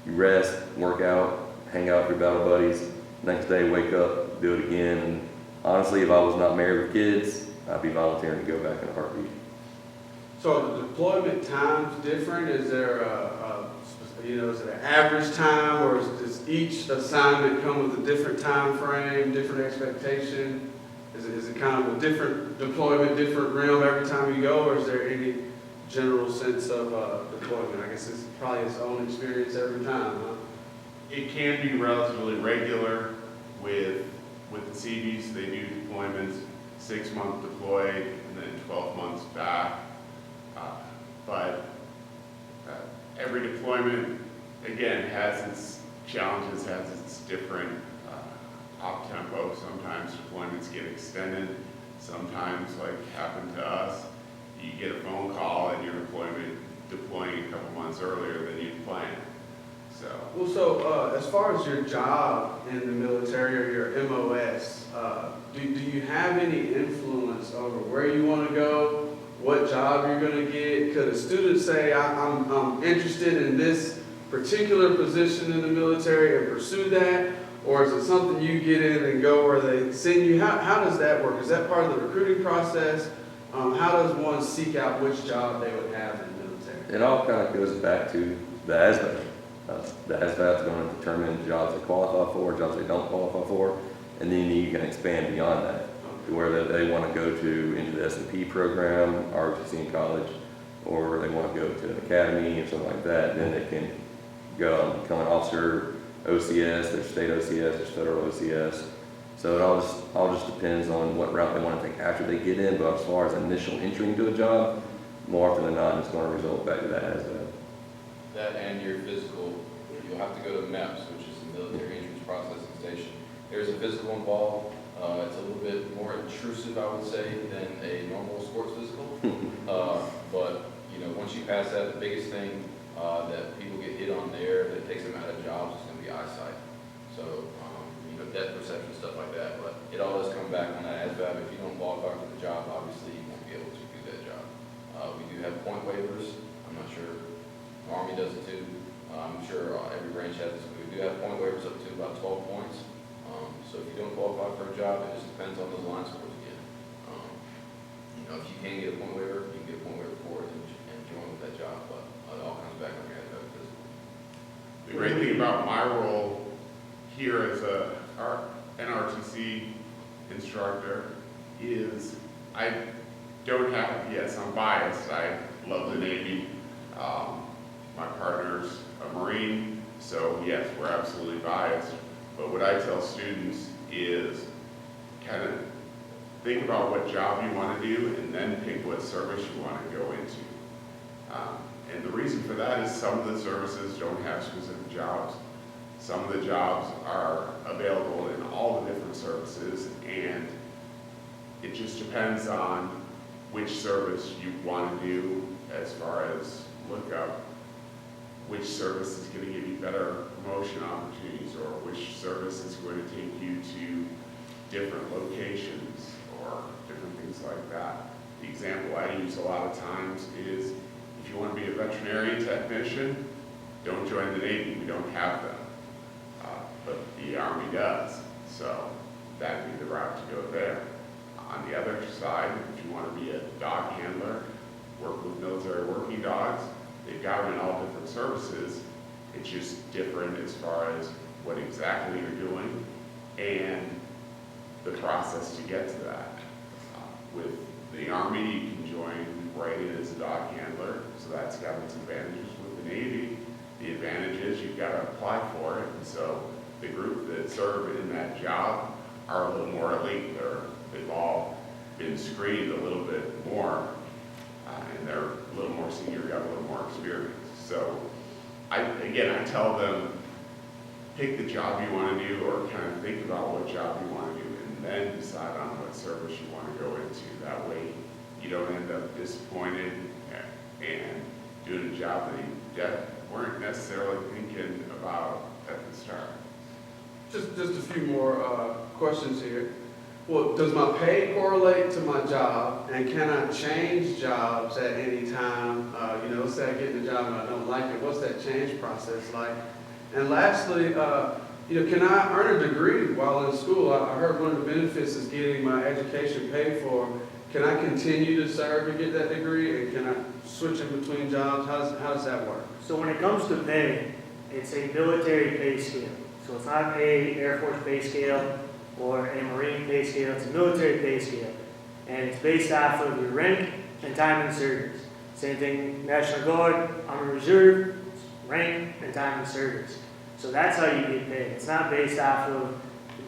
you rest, work out, hang out with your battle buddies. Next day, wake up, do it again. And honestly, if I was not married with kids, I'd be volunteering to go back in a heartbeat. So are the deployment times different? Is there is it an average time, or does each assignment come with a different time frame, different expectation? Is it kind of a different deployment, different realm every time you go, or is there any general sense of deployment? I guess it's probably its own experience every time, huh? It can be relatively regular with the Seabees. They do deployments, 6-month deploy and then 12 months back. But every deployment, again, has its challenges, has its different op tempo. Sometimes deployments get extended. Sometimes, like happened to us, you get a phone call and your deploying a couple months earlier than you'd planned. So as far as your job in the military or your MOS, do you have any influence over where you want to go, what job you're going to get? Could a student say, I'm interested in this particular position in the military and pursue that? Or is it something you get in and go where they send you? How does that work? Is that part of the recruiting process? How does one seek out which job they would have in the military? It all kind of goes back to the ASVAB. The ASVAB is going to determine jobs they qualify for, jobs they don't qualify for, and then you can expand beyond that to where they want to go into the S&P program, ROTC in college, or they want to go to an academy or something like that. Then they can go and become an officer, OCS, there's state OCS, there's federal OCS. So it all just depends on what route they want to take after they get in. But as far as initial entry into a job, more often than not, it's going to result back to that ASVAB. That and your physical, you'll have to go to MEPS, which is the Military Entrance Processing Station. There's a physical involved. It's a little bit more intrusive, I would say, than a normal sports physical. But once you pass that, the biggest thing that people get hit on there that takes them out of jobs is going to be eyesight. So depth perception, stuff like that. But it all does come back on that ASVAB. If you don't qualify for the job, obviously you won't be able to do that job. We do have point waivers. I'm not sure Army does it too. I'm sure every branch has this. We do have point waivers up to about 12 points. So if you don't qualify for a job, it just depends on those line scores again. You know, if you can get a point waiver, you can get a point waiver for it and join with that job, but it all comes back on your head physical. The great thing about my role here as a NRTC instructor is I don't have, yes, I'm biased. I love the Navy. My partner's a Marine, so yes, we're absolutely biased. But what I tell students is kind of think about what job you want to do and then pick what service you want to go into. And the reason for that is some of the services don't have specific jobs. Some of the jobs are available in all the different services, and it just depends on which service you want to do as far as look up which service is going to give you better promotion opportunities, or which service is going to take you to different locations or different things like that. The example I use a lot of times is if you want to be a veterinarian technician, don't join the Navy. We don't have them. But the Army does. So that'd be the route to go there. On the other side, if you want to be a dog handler, work with military working dogs, they've got them in all different services. It's just different as far as what exactly you're doing and the process to get to that. With the Army, you can join right in as a dog handler, so that's got its advantages. With the Navy, the advantage is you've got to apply for it, and so the group that serve in that job are a little more elite. They've all been screened a little bit more, and they're a little more senior, got a little more experience. So I tell them, pick the job you want to do, or kind of think about what job you want to do, and then decide on what service you want to go into. That way you don't end up disappointed and doing a job that you weren't necessarily thinking about at the start. Just a few more questions here. Well, does my pay correlate to my job, and can I change jobs at any time? Let's say I get in a job and I don't like it. What's that change process like? And lastly, can I earn a degree while in school? I heard one of the benefits is getting my education paid for. Can I continue to serve and get that degree, and can I switch in between jobs? How does that work? So when it comes to pay, it's a military pay scale. So it's not a Air Force pay scale or a Marine pay scale. It's a military pay scale. And it's based off of your rank and time in service. Same thing, National Guard, Army Reserve, rank and time in service. So that's how you get paid. It's not based off of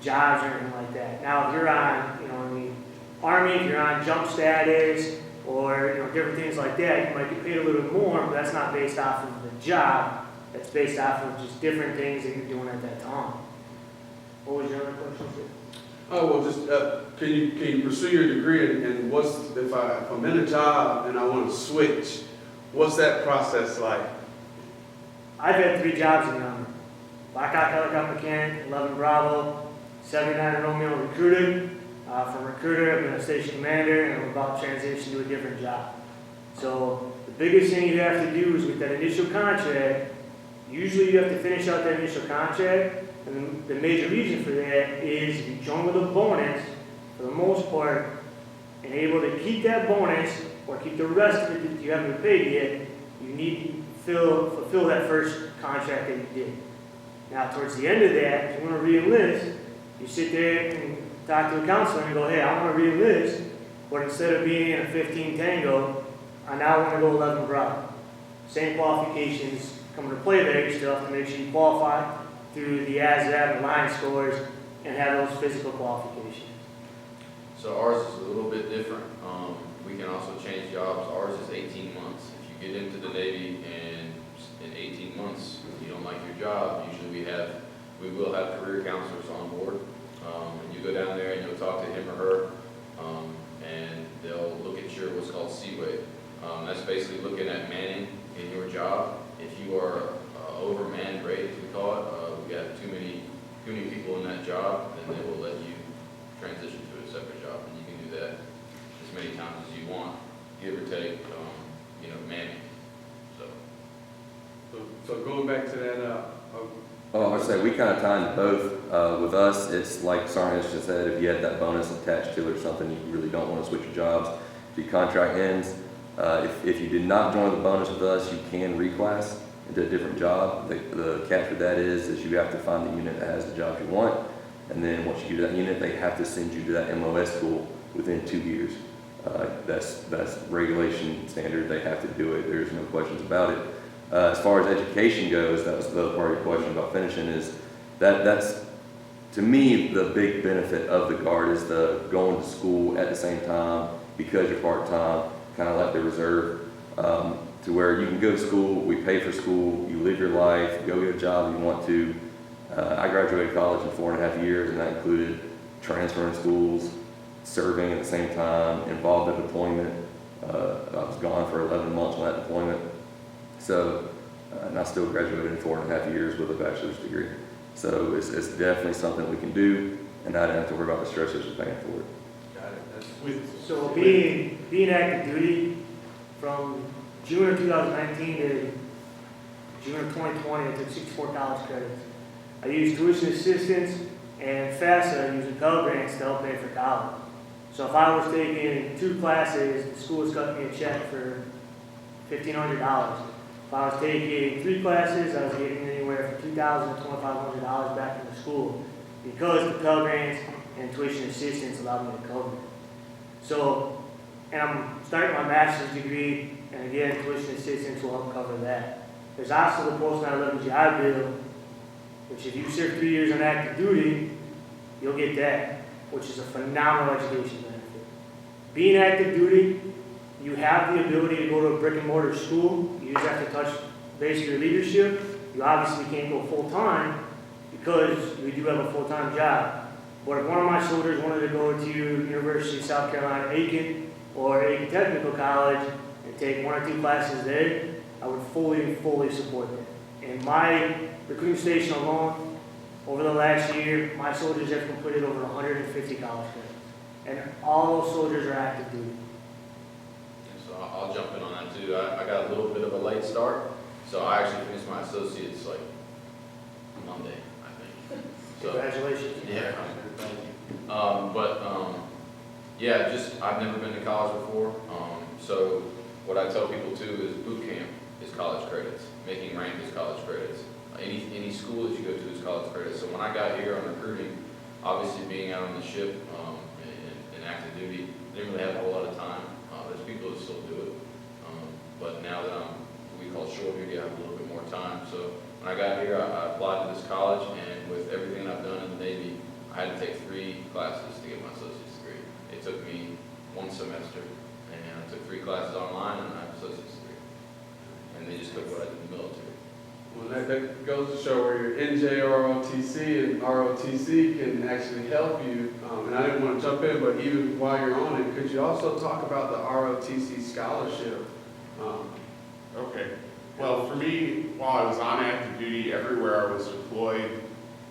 jobs or anything like that. Now, if you're on, Army, if you're on jump status or different things like that, you might get paid a little more, but that's not based off of the job. That's based off of just different things that you're doing at that time. What was your other question, sir? Oh, well, just can you pursue your degree, and what's if I'm in a job and I want to switch, what's that process like? I've had 3 jobs in the Army. Blackhawk helicopter mechanic, 11 Bravo, 79 Romeo recruiting. From recruiter, I've been a station commander, and I'm about to transition to a different job. So the biggest thing you have to do is with that initial contract, usually you have to finish out that initial contract, and the major reason for that is if you join with a bonus, for the most part, and able to keep that bonus or keep the rest of it that you haven't been paid yet, you need to fulfill that first contract that you did. Now, towards the end of that, if you want to re-enlist, you sit there and talk to a counselor and go, hey, I want to re-enlist, but instead of being in a 15 Tango, I now want to go 11 Bravo. Same qualifications come into play there. You still have to make sure you qualify through the ASVAB and line scores and have those physical qualifications. So ours is a little bit different. We can also change jobs. Ours is 18 months. If you get into the Navy and in 18 months you don't like your job, usually we will have career counselors on board. And you go down there and you'll talk to him or her, and they'll look at your what's called C-weight. That's basically looking at manning in your job. If you are overmanned rate, as we call it, we got too many people in that job, then they will let you transition to a separate job, and you can do that as many times as you want, give or take, manning. So. So going back to that, Oh, I would say we kind of tie into both. With us, it's like Sergeant just said, if you had that bonus attached to it or something, you really don't want to switch your jobs. If your contract ends, if you did not join the bonus with us, you can reclass into a different job. The catch with that is you have to find the unit that has the job you want, and then once you get to that unit, they have to send you to that MOS school within 2 years. That's regulation standard. They have to do it. There's no questions about it. As far as education goes, that was the other part of your question about finishing, is that's to me the big benefit of the Guard is the going to school at the same time because you're part-time, kind of like the reserve, to where you can go to school, we pay for school, you live your life, go get a job if you want to. I graduated college in 4.5 years, and that included transferring schools, serving at the same time, involved in deployment. I was gone for 11 months on that deployment. So, and I still graduated in 4.5 years with a bachelor's degree. So it's definitely something we can do, and I don't have to worry about the stressors of paying for it. got it. So being active duty from June of 2019 to June of 2020, I took 64 college credits. I used tuition assistance and FAFSA using Pell Grants to help pay for college. So if I was taking 2 classes, the school was cutting me a check for $1,500. If I was taking 3 classes, I was getting anywhere from $2,000 to $2,500 back from the school because the Pell Grants and tuition assistance allowed me to cover it. So, and I'm starting my master's degree, and again, tuition assistance will help cover that. There's also the post-9/11 GI Bill, which if you serve 3 years on active duty, you'll get that, which is a phenomenal education benefit. Being active duty, you have the ability to go to a brick and mortar school. You just have to touch base your leadership. You obviously can't go full-time because we do have a full-time job. But if one of my soldiers wanted to go to University of South Carolina, Aiken, or Aiken Technical College and take 1 or 2 classes there, I would fully support that. In my recruiting station alone, over the last year, my soldiers have completed over 150 college credits. And all those soldiers are active duty. So I'll jump in on that too. I got a little bit of a late start, so I actually finished my associates like Monday, I think. So, Congratulations. yeah, thank you. Yeah, just I've never been to college before. So what I tell people too is boot camp is college credits. Making rank is college credits. Any school that you go to is college credits. So when I got here on recruiting, obviously being out on the ship in active duty, I didn't really have a whole lot of time. There's people that still do it. But now that I'm what we call short duty, I have a little bit more time. So when I got here, I applied to this college, and with everything I've done in the Navy, I had to take 3 classes to get my associate's degree. It took me 1 semester, and I took 3 classes online, and I have an associate's degree. And they just took what I did in the military. Well, that goes to show where your NJROTC and ROTC can actually help you. And I didn't want to jump in, but even while you're on it, could you also talk about the ROTC scholarship? Okay. Well, for me, while I was on active duty, everywhere I was deployed,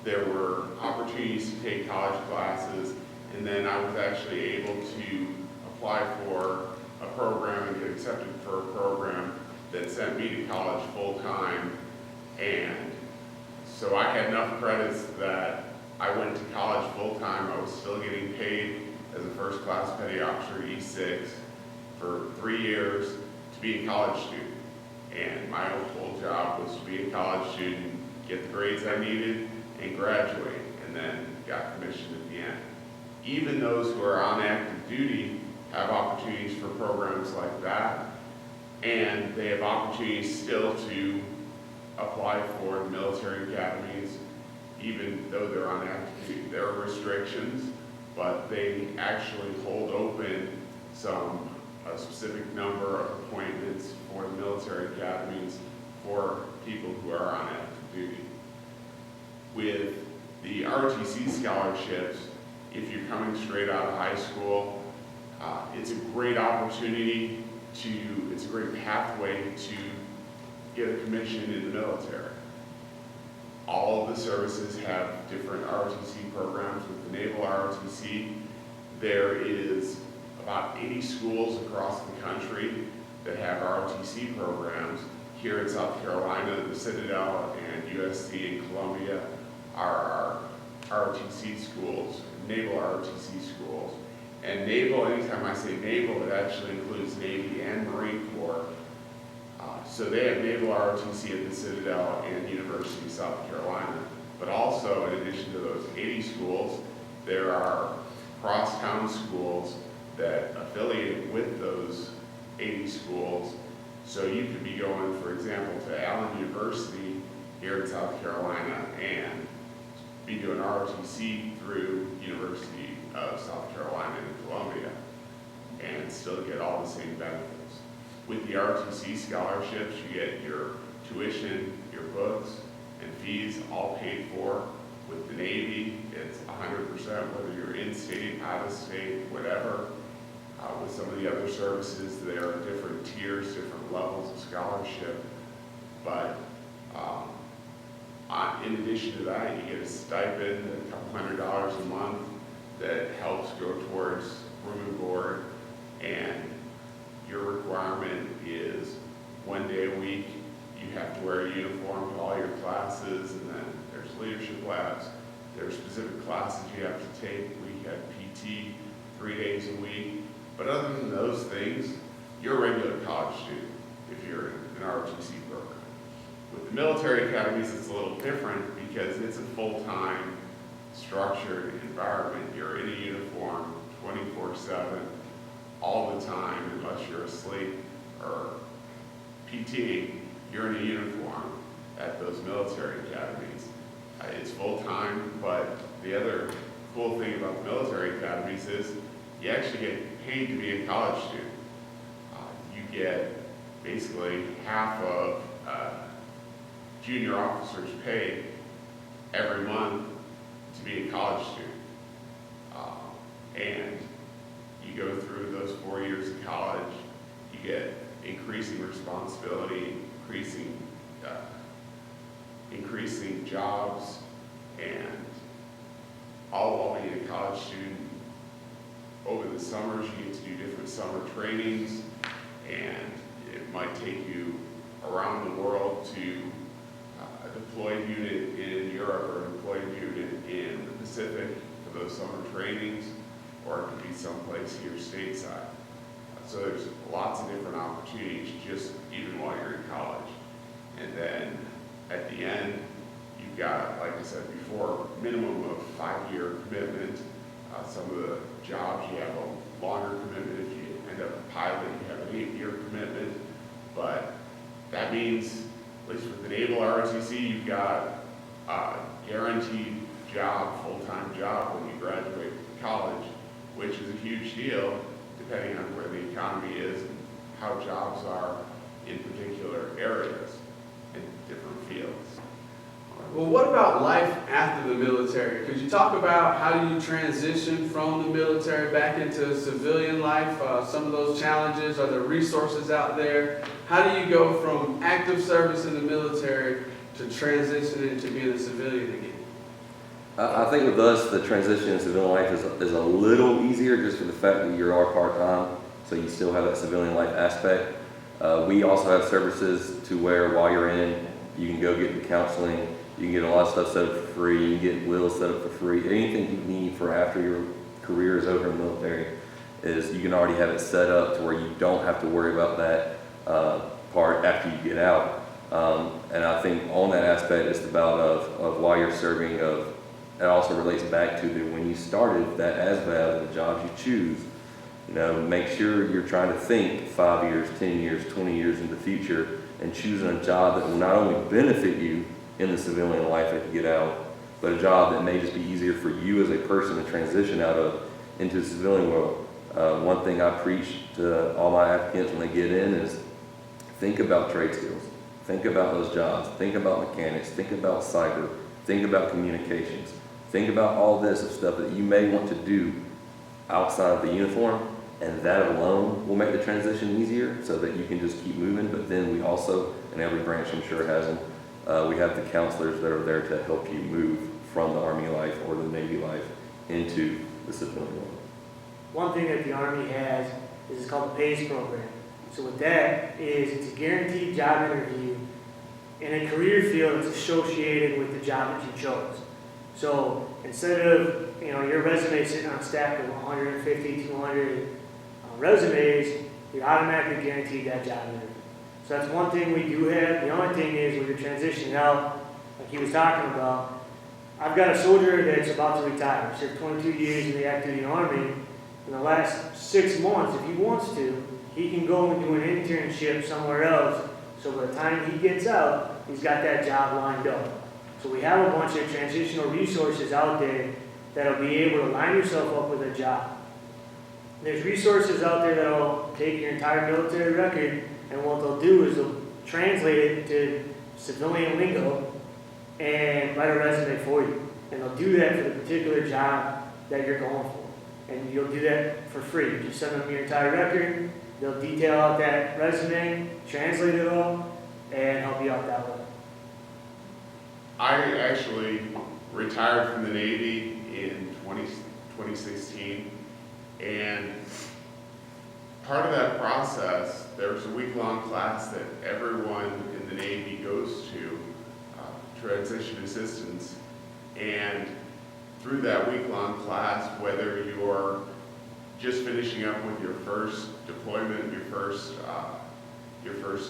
there were opportunities to take college classes, and then I was actually able to apply for a program and get accepted for a program that sent me to college full-time. And so I had enough credits that I went to college full-time. I was still getting paid as a first-class petty officer E6 for 3 years to be a college student. And my whole job was to be a college student, get the grades I needed, and graduate, and then got commissioned at the end. Even those who are on active duty have opportunities for programs like that, and they have opportunities still to apply for military academies, even though they're on active duty. There are restrictions, but they actually hold open a specific number of appointments for the military academies for people who are on active duty. With the ROTC scholarships, if you're coming straight out of high school, it's a great opportunity it's a great pathway to get a commission in the military. All of the services have different ROTC programs. With the Naval ROTC, there is about 80 schools across the country that have ROTC programs. here in South Carolina, the Citadel and USC in Columbia are our ROTC schools, naval ROTC schools. And naval, anytime I say naval, it actually includes Navy and Marine Corps. So they have naval ROTC at the Citadel and University of South Carolina. But also, in addition to those 80 schools, there are crosstown schools that affiliate with those 80 schools. So you could be going, for example, to Allen University here in South Carolina and be doing ROTC through University of South Carolina in Columbia and still get all the same benefits. With the ROTC scholarships, you get your tuition, your books, and fees all paid for. With the Navy, it's 100%, whether you're in-state, out-of-state, whatever. With some of the other services, there are different tiers, different levels of scholarship. But in addition to that, you get a stipend, a couple $100 a month that helps go towards room and board. And your requirement is 1 day a week. You have to wear a uniform to all your classes, and then there's leadership labs. There are specific classes you have to take. We have PT 3 days a week. But other than those things, you're a regular college student if you're in an ROTC program. With the military academies, it's a little different because it's a full-time, structured environment. You're in a uniform 24/7 all the time, unless you're asleep or PT. You're in a uniform at those military academies. It's full-time, but the other cool thing about the military academies is you actually get paid to be a college student. You get basically half of junior officer's pay every month to be a college student. And you go through those 4 years of college, you get increasing responsibility, increasing jobs, and all while being a college student. Over the summers, you get to do different summer trainings, and it might take you around the world to a deployed unit in Europe or a deployed unit in the Pacific for those summer trainings, or it could be someplace here stateside. So there's lots of different opportunities just even while you're in college. And then at the end, you've got, like I said before, minimum of 5-year commitment. Some of the jobs, you have a longer commitment. If you end up a pilot, you have an 8-year commitment. But that means, at least with the Naval ROTC, you've got a guaranteed job, full-time job when you graduate college, which is a huge deal depending on where the economy is and how jobs are in particular areas in different fields. Well, what about life after the military? Could you talk about how do you transition from the military back into civilian life? Some of those challenges, are there resources out there? How do you go from active service in the military to transition into being a civilian again? I think with us, the transition in civilian life is a little easier just for the fact that you are part-time, so you still have that civilian life aspect. We also have services to where while you're in, you can go get the counseling, you can get a lot of stuff set up for free, you can get wills set up for free. Anything you need for after your career is over in the military is you can already have it set up to where you don't have to worry about that part after you get out. And I think on that aspect, it's about of while you're serving, it also relates back to when you started that ASVAB, the jobs you choose. You know, make sure you're trying to think 5 years, 10 years, 20 years in the future and choosing a job that will not only benefit you in the civilian life if you get out, but a job that may just be easier for you as a person to transition out of into the civilian world. One thing I preach to all my applicants when they get in is think about trade skills. Think about those jobs. Think about mechanics. Think about cyber. Think about communications. Think about all this of stuff that you may want to do outside of the uniform, and that alone will make the transition easier so that you can just keep moving. But then we also, and every branch I'm sure has them, we have the counselors that are there to help you move from the Army life or the Navy life into the civilian world. One thing that the Army has is it's called the PACE program. So what that is, it's a guaranteed job interview in a career field that's associated with the job that you chose. So instead of, your resume sitting on a stack of 150, 200 resumes, you're automatically guaranteed that job interview. So that's one thing we do have. The only thing is when you're transitioning out, like he was talking about, I've got a soldier that's about to retire. He served 22 years in the active duty Army. In the last 6 months, if he wants to, he can go and do an internship somewhere else. So by the time he gets out, he's got that job lined up. So we have a bunch of transitional resources out there that'll be able to line yourself up with a job. There's resources out there that'll take your entire military record, and what they'll do is they'll translate it to civilian lingo and write a resume for you. And they'll do that for the particular job that you're going for. And you'll do that for free. You just send them your entire record, they'll detail out that resume, translate it all, and help you out that way. I actually retired from the Navy in 2016, and part of that process, there's a week-long class that everyone in the Navy goes to, transition assistance, and through that week-long class, whether you're just finishing up with your first deployment, your first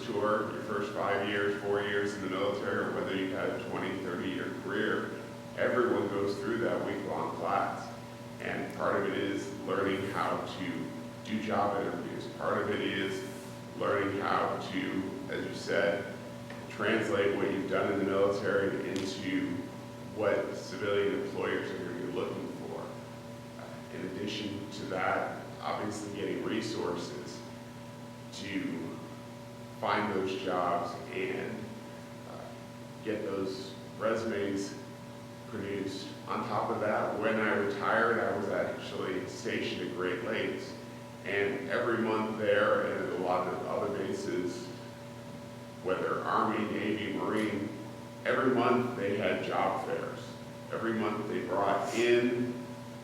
tour, your first 5 years, 4 years in the military, or whether you've had a 20, 30-year career, everyone goes through that week-long class. And part of it is learning how to do job interviews. Part of it is learning how to, as you said, translate what you've done in the military into what civilian employers are going to be looking for. In addition to that, obviously getting resources to find those jobs and get those resumes produced. On top of that, when I retired, I was actually stationed at Great Lakes, and every month there and at a lot of other bases, whether Army, Navy, Marine, every month they had job fairs. Every month they brought in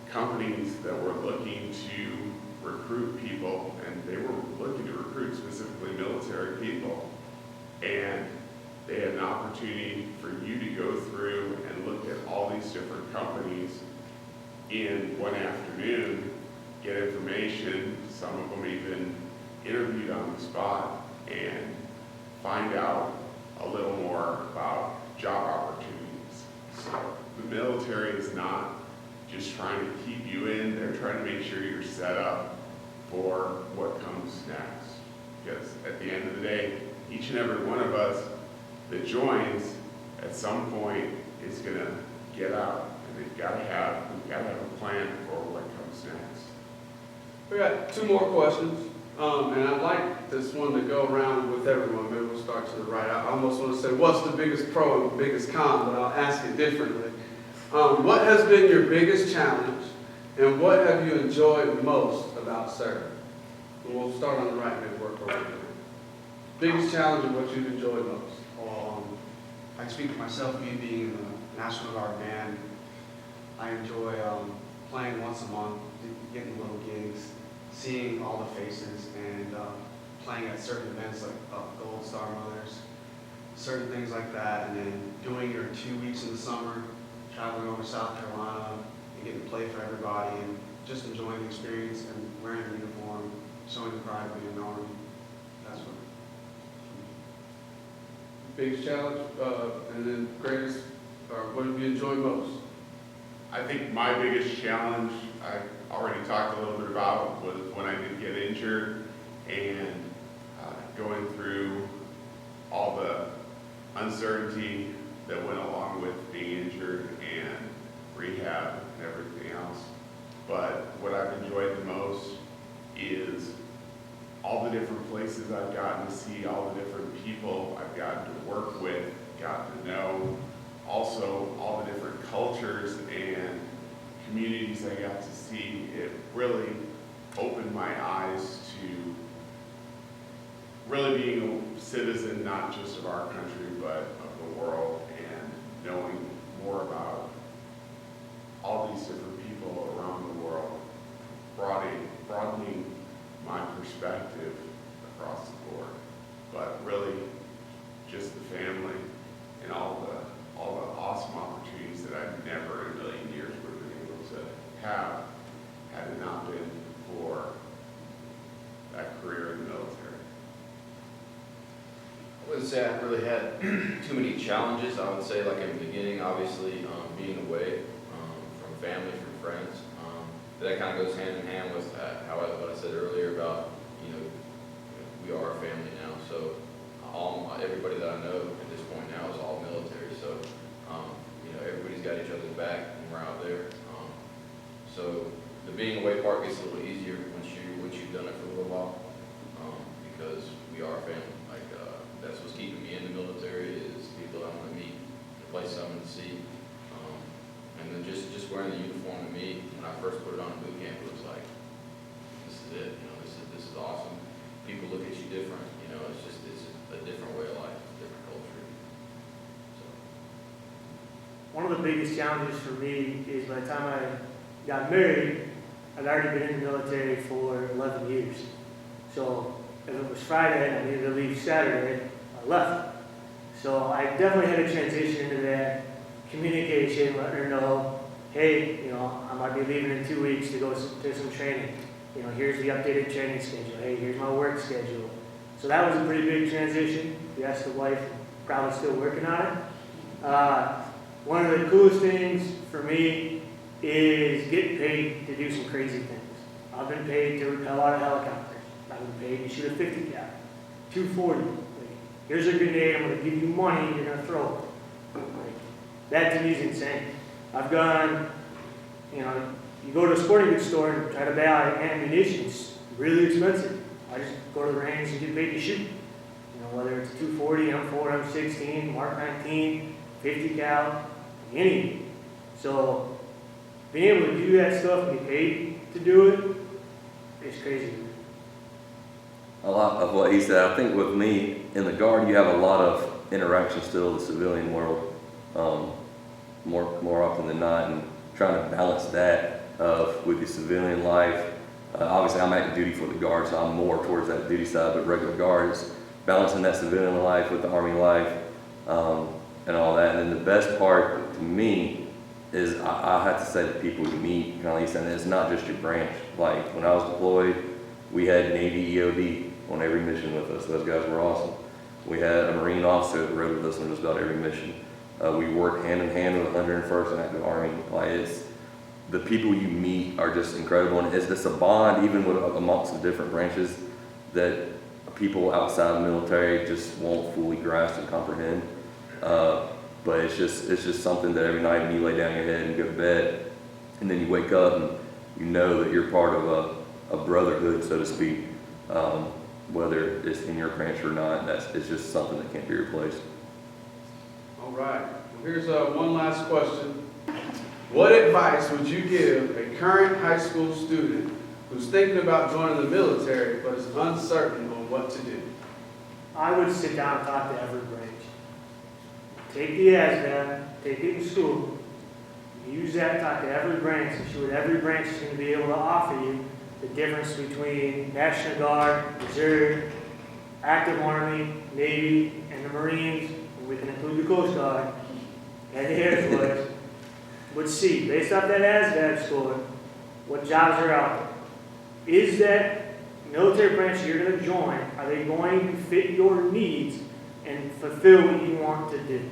companies that were looking to recruit people, and they were looking to recruit specifically military people. And they had an opportunity for you to go through and look at all these different companies in one afternoon, get information, some of them even interviewed on the spot, and find out a little more about job opportunities. So the military is not just trying to keep you in, they're trying to make sure you're set up for what comes next. Because at the end of the day, each and every one of us that joins at some point is going to get out, and we've got to have a plan for what comes next. We got 2 more questions, and I'd like this one to go around with everyone. Maybe we'll start to the right. I almost want to say, what's the biggest pro and biggest con, but I'll ask it differently. What has been your biggest challenge, and what have you enjoyed most about serving? And we'll start on the right, maybe work over there. Biggest challenge and what you've enjoyed most. I speak for myself, me being in the National Guard band, I enjoy playing once a month, getting little gigs, seeing all the faces, and playing at certain events like Gold Star Mothers, certain things like that, and then doing your 2 weeks in the summer, traveling over South Carolina, and getting to play for everybody, and just enjoying the experience and wearing the uniform, showing the pride of being an Army. That's what. Biggest challenge, and then greatest, or what have you enjoyed most? I think my biggest challenge, I already talked a little bit about, was when I did get injured and going through all the uncertainty that went along with being injured and rehab and everything else. But what I've enjoyed the most is all the different places I've gotten to see, all the different people I've gotten to work with, gotten to know, also all the different cultures and communities I got to see. It really opened my eyes to really being a citizen, not just of our country, but of the world, and knowing more about all these different people around the world, broadening my perspective across the have had it not been for that career in the military? I wouldn't say I really had too many challenges. I would say, like in the beginning, obviously being away from family, from friends. That kind of goes hand in hand with what I said earlier about, we are a family now. So everybody that I know at this point now is all military. So everybody's got each other's back when we're out there. So the being away part gets a little easier once you've done it for a little while, because we are a family. That's what's keeping me in the military is people I want to meet, the place I want to see. And then just wearing the uniform to me, when I first put it on at boot camp, it was like, this is it, this is awesome. People look at you different, it's a different way of life, a different culture. So. One of the biggest challenges for me is by the time I got married, I'd already been in the military for 11 years. So if it was Friday and I needed to leave Saturday, I left. So I definitely had to transition into that communication, letting her know, hey, I might be leaving in 2 weeks to go to some training. Here's the updated training schedule. Hey, here's my work schedule. So that was a pretty big transition. If you ask the wife, probably still working on it. One of the coolest things for me is getting paid to do some crazy things. I've been paid to rappel out of helicopters. I've been paid to shoot a 50 cal, 240. Here's a grenade, I'm going to give you money, you're going to throw it. That to me is insane. I've gone, you go to a sporting goods store and try to buy ammunition, it's really expensive. I just go to the range and get paid to shoot. Whether it's a 240, M4, M16, Mark 19, 50 cal, anything. So being able to do that stuff and get paid to do it is crazy. A lot of what he said, I think with me, in the Guard, you have a lot of interaction still with the civilian world, more often than not, and trying to balance that with the civilian life. Obviously, I'm active duty for the Guard, so I'm more towards that duty side, but regular Guard is balancing that civilian life with the Army life and all that. And then the best part to me is I have to say the people you meet, and it's not just your branch. Like when I was deployed, we had Navy EOD on every mission with us. Those guys were awesome. We had a Marine officer that rode with us on just about every mission. We worked hand in hand with the 101st and Active Army. The people you meet are just incredible, and it's a bond even amongst the different branches that people outside the military just won't fully grasp and comprehend. But it's just something that every night when you lay down your head and go to bed, and then you wake up and you know that you're part of a brotherhood, so to speak. Whether it's in your branch or not, it's just something that can't be replaced. All right. Well, here's one last question. What advice would you give a current high school student who's thinking about joining the military but is uncertain on what to do? I would sit down and talk to every branch. Take the ASVAB, take it in school, use that, talk to every branch, and see what every branch is going to be able to offer you. The difference between National Guard, Reserve, Active Army, Navy, and the Marines, and we can include the Coast Guard, and the Air Force, would see, based off that ASVAB score, what jobs are out there. Is that military branch you're going to join, are they going to fit your needs and fulfill what you want to do?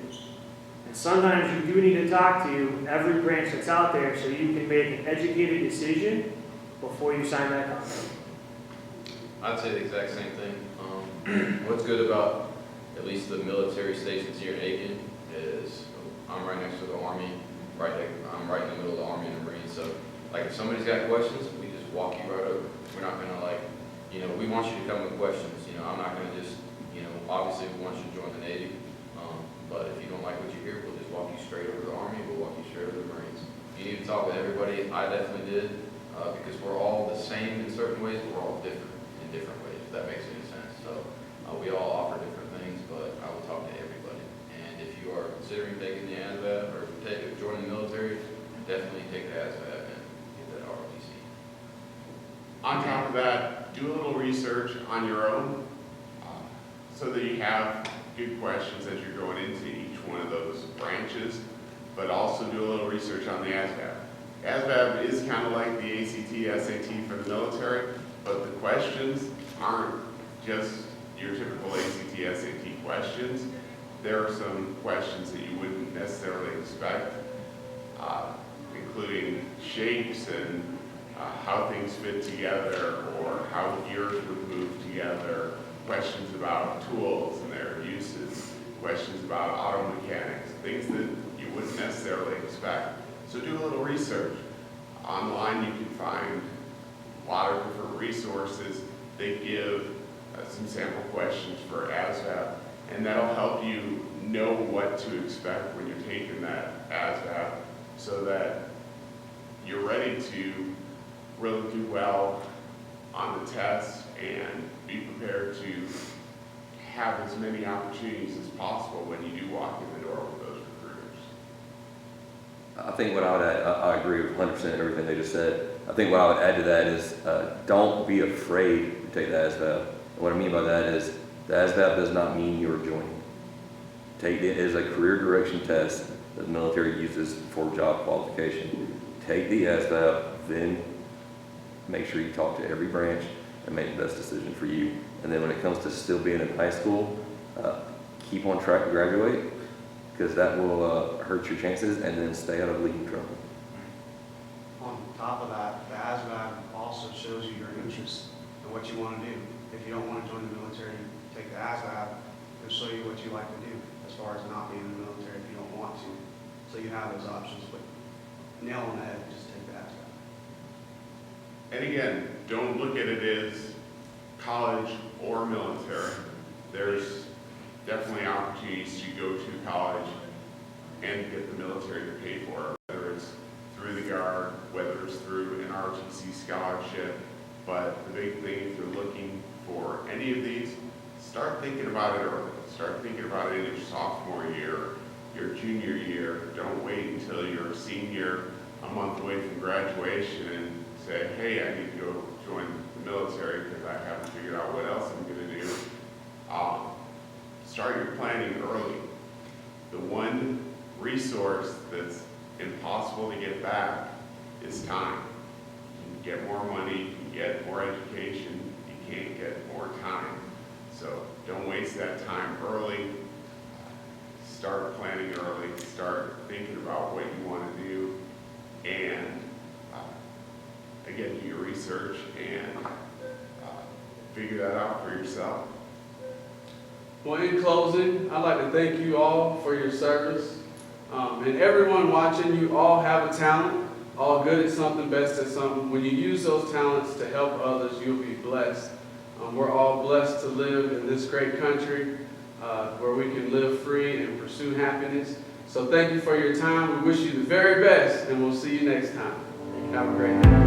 And sometimes you do need to talk to every branch that's out there so you can make an educated decision before you sign that contract. I'd say the exact same thing. What's good about at least the military stations here in Aiken is I'm right next to the Army, I'm right in the middle of the Army and the Marines. So if somebody's got questions, we just walk you right over. We're not going to we want you to come with questions. I'm not going to just, obviously we want you to join the Navy. But if you don't like what you hear, we'll just walk you straight over to the Army, we'll walk you straight over to the Marines. You need to talk to everybody. I definitely did. Because we're all the same in certain ways, but we're all different in different ways, if that makes any sense. So we all offer different things, but I will talk to everybody. And if you are considering taking the ASVAB or joining the military, definitely take the ASVAB and get that ROTC. On top of that, do a little research on your own so that you have good questions as you're going into each one of those branches, but also do a little research on the ASVAB. ASVAB is kind of like the ACT, SAT for the military, but the questions aren't just your typical ACT, SAT questions. There are some questions that you wouldn't necessarily expect, including shapes and how things fit together, or how the gears would move together, questions about tools and their uses, questions about auto mechanics, things that you wouldn't necessarily expect. So do a little research. Online you can find a lot of different resources. They give some sample questions for ASVAB, and that'll help you know what to expect when you're taking that ASVAB, so that you're ready to really do well on the test and be prepared to have as many opportunities as possible when you do walk in the door with those recruiters. I think what I would add, I agree with 100% everything they just said. I think what I would add to that is don't be afraid to take the ASVAB. And what I mean by that is the ASVAB does not mean you're joining. Take it as a career direction test that the military uses for job qualification. Take the ASVAB, then make sure you talk to every branch and make the best decision for you. And then when it comes to still being in high school, keep on track to graduate, because that will hurt your chances, and then stay out of legal trouble. On top of that, the ASVAB also shows you your interest and what you want to do. If you don't want to join the military, take the ASVAB. It'll show you what you like to do as far as not being in the military if you don't want to. So you have those options, but nail on the head, just take the ASVAB. And again, don't look at it as college or military. There's definitely opportunities to go to college and get the military to pay for it, whether it's through the Guard, whether it's through an ROTC scholarship. But the big thing, if you're looking for any of these, start thinking about it early. Start thinking about it in your sophomore year, your junior year. Don't wait until you're a senior, a month away from graduation, and say, hey, I need to go join the military because I haven't figured out what else I'm going to do. Start your planning early. The one resource that's impossible to get back is time. You can get more money, you can get more education, you can't get more time. So don't waste that time early. Start planning early, start thinking about what you want to do, and again, do your research and figure that out for yourself. Well, in closing, I'd like to thank you all for your service. And everyone watching, you all have a talent, all good at something, best at something. When you use those talents to help others, you'll be blessed. We're all blessed to live in this great country where we can live free and pursue happiness. So thank you for your time. We wish you the very best, and we'll see you next time. Have a great day.